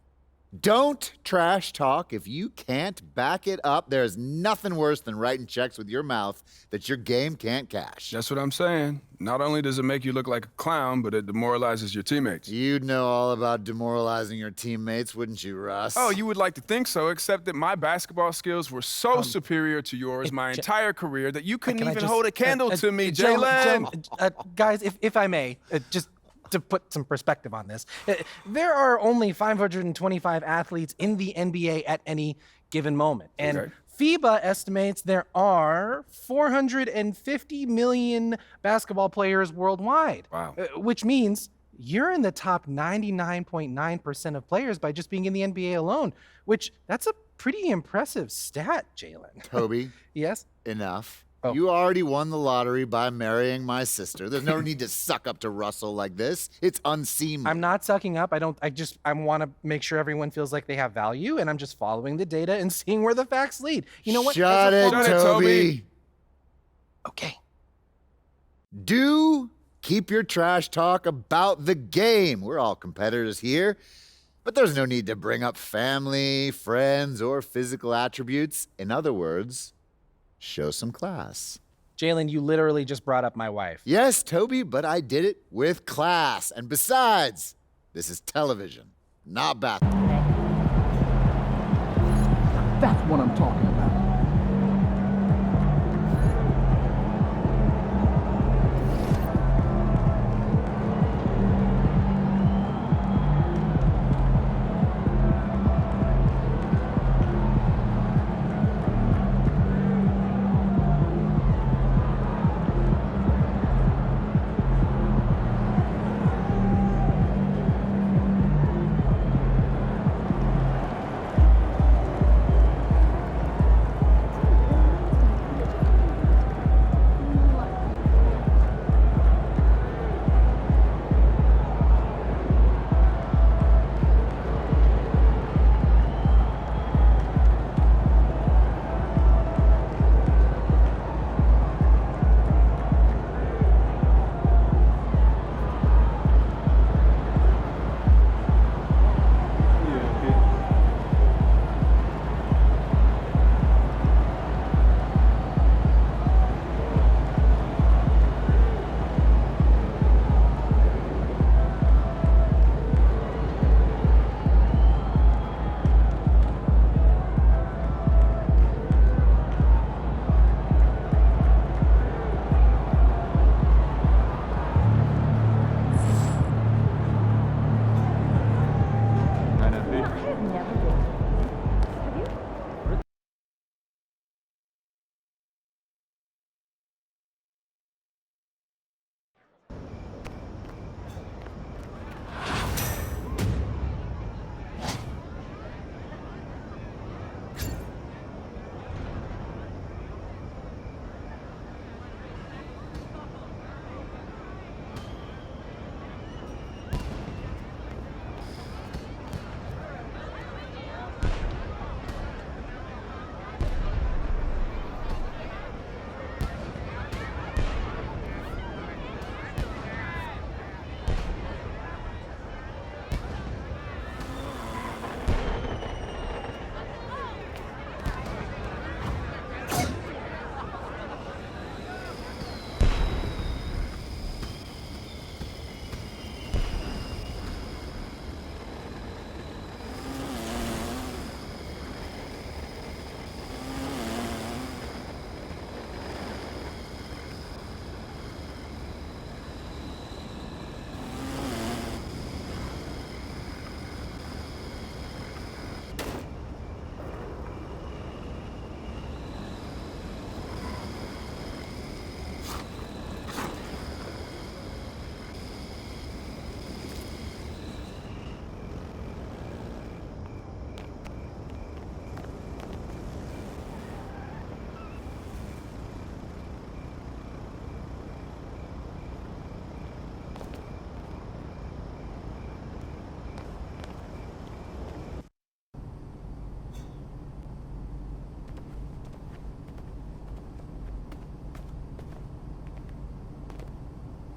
Don't trash talk if you can't back it up. There's nothing worse than writing checks with your mouth that your game can't cash. That's what I'm saying. Not only does it make you look like a clown, but it demoralizes your teammates. You'd know all about demoralizing your teammates, wouldn't you, Russ? Oh, you would like to think so, except that my basketball skills were so superior to yours my entire career that you couldn't even hold a candle to me, Jalen. Guys, if I may, just to put some perspective on this, there are only 525 athletes in the NBA at any given moment. And Okay. FIBA estimates there are 450 million basketball players worldwide. Wow. Which means you're in the top 99.9% of players by just being in the NBA alone, which that's a pretty impressive stat, Jalen. Toby. Yes? Enough. Oh. You already won the lottery by marrying my sister. There's no need to suck up to Russell like this. It's unseemly. I'm not sucking up. I want to make sure everyone feels like they have value, and I'm just following the data and seeing where the facts lead. You know what? Shut it, Toby. Okay. Do keep your trash talk about the game. We're all competitors here, but there's no need to bring up family, friends, or physical attributes. In other words, show some class. Jalen, you literally just brought up my wife. Yes, Toby, but I did it with class. And besides, this is television, not basketball. That's what I'm talking about.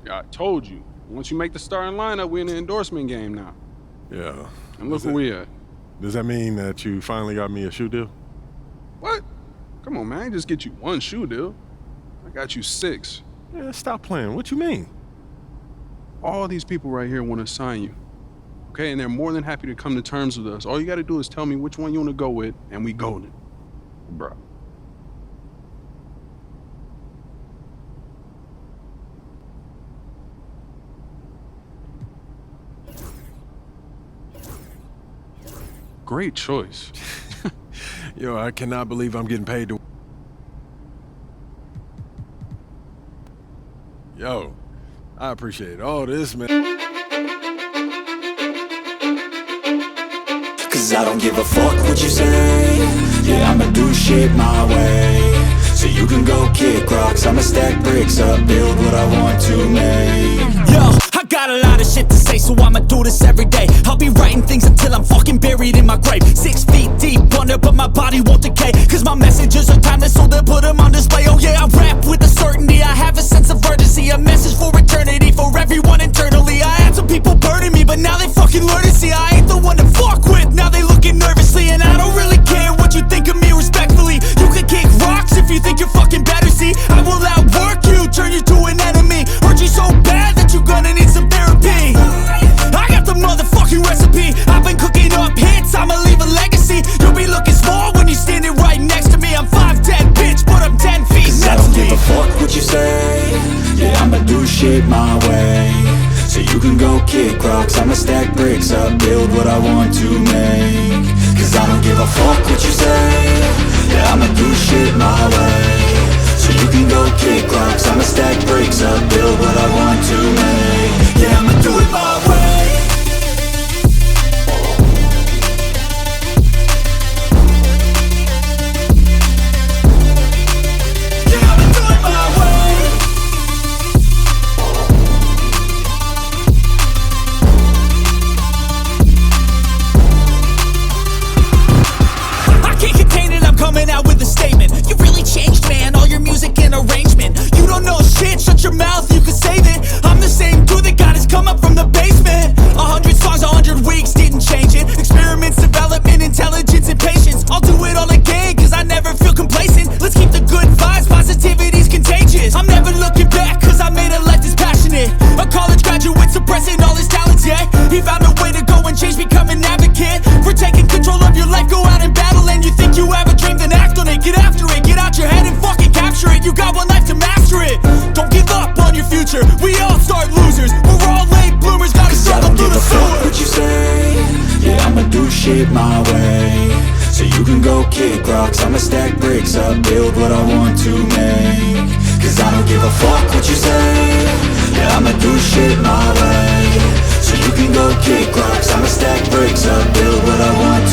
I told you. Once you make the starting lineup, we're in the endorsement game now. Yeah. And look where we at. Does that mean that you finally got me a shoe deal? What? Come on, man. I ain't just get you one shoe deal. I got you 6. Yeah, stop playing. What you mean? All these people right here want to sign you. Okay, and they're more than happy to come to terms with us. All you got to do is tell me which one you want to go with, and we golden. Bro. Great choice. Yo, I cannot believe I'm getting paid to... Yo, I appreciate all this, man. Cause I don't give a fuck what you say. Yeah, I'ma do shit my way. So you can go kick rocks, I'ma stack bricks up, build what I want to make. Yo, I got a lot of shit to say, so I'ma do this every day. I'll be writing things until I'm fucking buried in my grave. 6 feet deep under, but my body won't decay. Cause my messages are timeless, so they'll put them on display. Oh yeah, I rap with a certainty, I have a sense of urgency. A message for eternity, for everyone internally. I had some people burning me, but now they fucking learn to see I ain't the one to fuck with, now they looking nervously. And I don't really care what you think of me respectfully. You can kick rocks if you think you're fucking better, see I will outwork you, turn you to an enemy. Hurt you so bad that you're gonna need some therapy. I got the motherfucking recipe, I've been cooking up hits, I'ma leave a legacy. You'll be looking small when you're standing right next to me. I'm 5'10", bitch, but I'm 10 feet. Cause I don't give a fuck what you say. Yeah, I'ma do shit my way. So you can go kick rocks, I'ma stack bricks up, build what I want to make. Cause I don't give a fuck what you say. Yeah, I'ma do shit my way. So you can go kick rocks, I'ma stack bricks up, build what I want to make. Yeah, I'ma do it my way. Yeah, I'ma do it my way. I can't contain it, I'm coming out with a statement. You really changed, man, all your music and arrangement. You don't know shit, shut your mouth, you can save it. I'm the same dude that got his come up from the basement. 100 songs, 100 weeks, didn't change it. Experiments, development, intelligence, and patience. I'll do it all again, cause I never feel complacent. Let's keep the good vibes, positivity's contagious. I'm never looking back, cause I made a life that's passionate. A college graduate suppressing all his talents, yeah. He found a way to go and change, become an advocate. For taking control of your life, go out and battle. And you think you have a dream, then act on it. Get after it, get out your head and fucking capture it. You got one life to master it. Don't give up on your future, we all start losers. We're all late bloomers, gotta struggle through the sewer. What you say? Yeah, I'ma do shit my way. So you can go kick rocks, I'ma stack bricks up, build what I want to make. Cause I don't give a fuck what you say. Yeah, I'ma do shit my way. So you can go kick rocks, I'ma stack bricks up, build what I want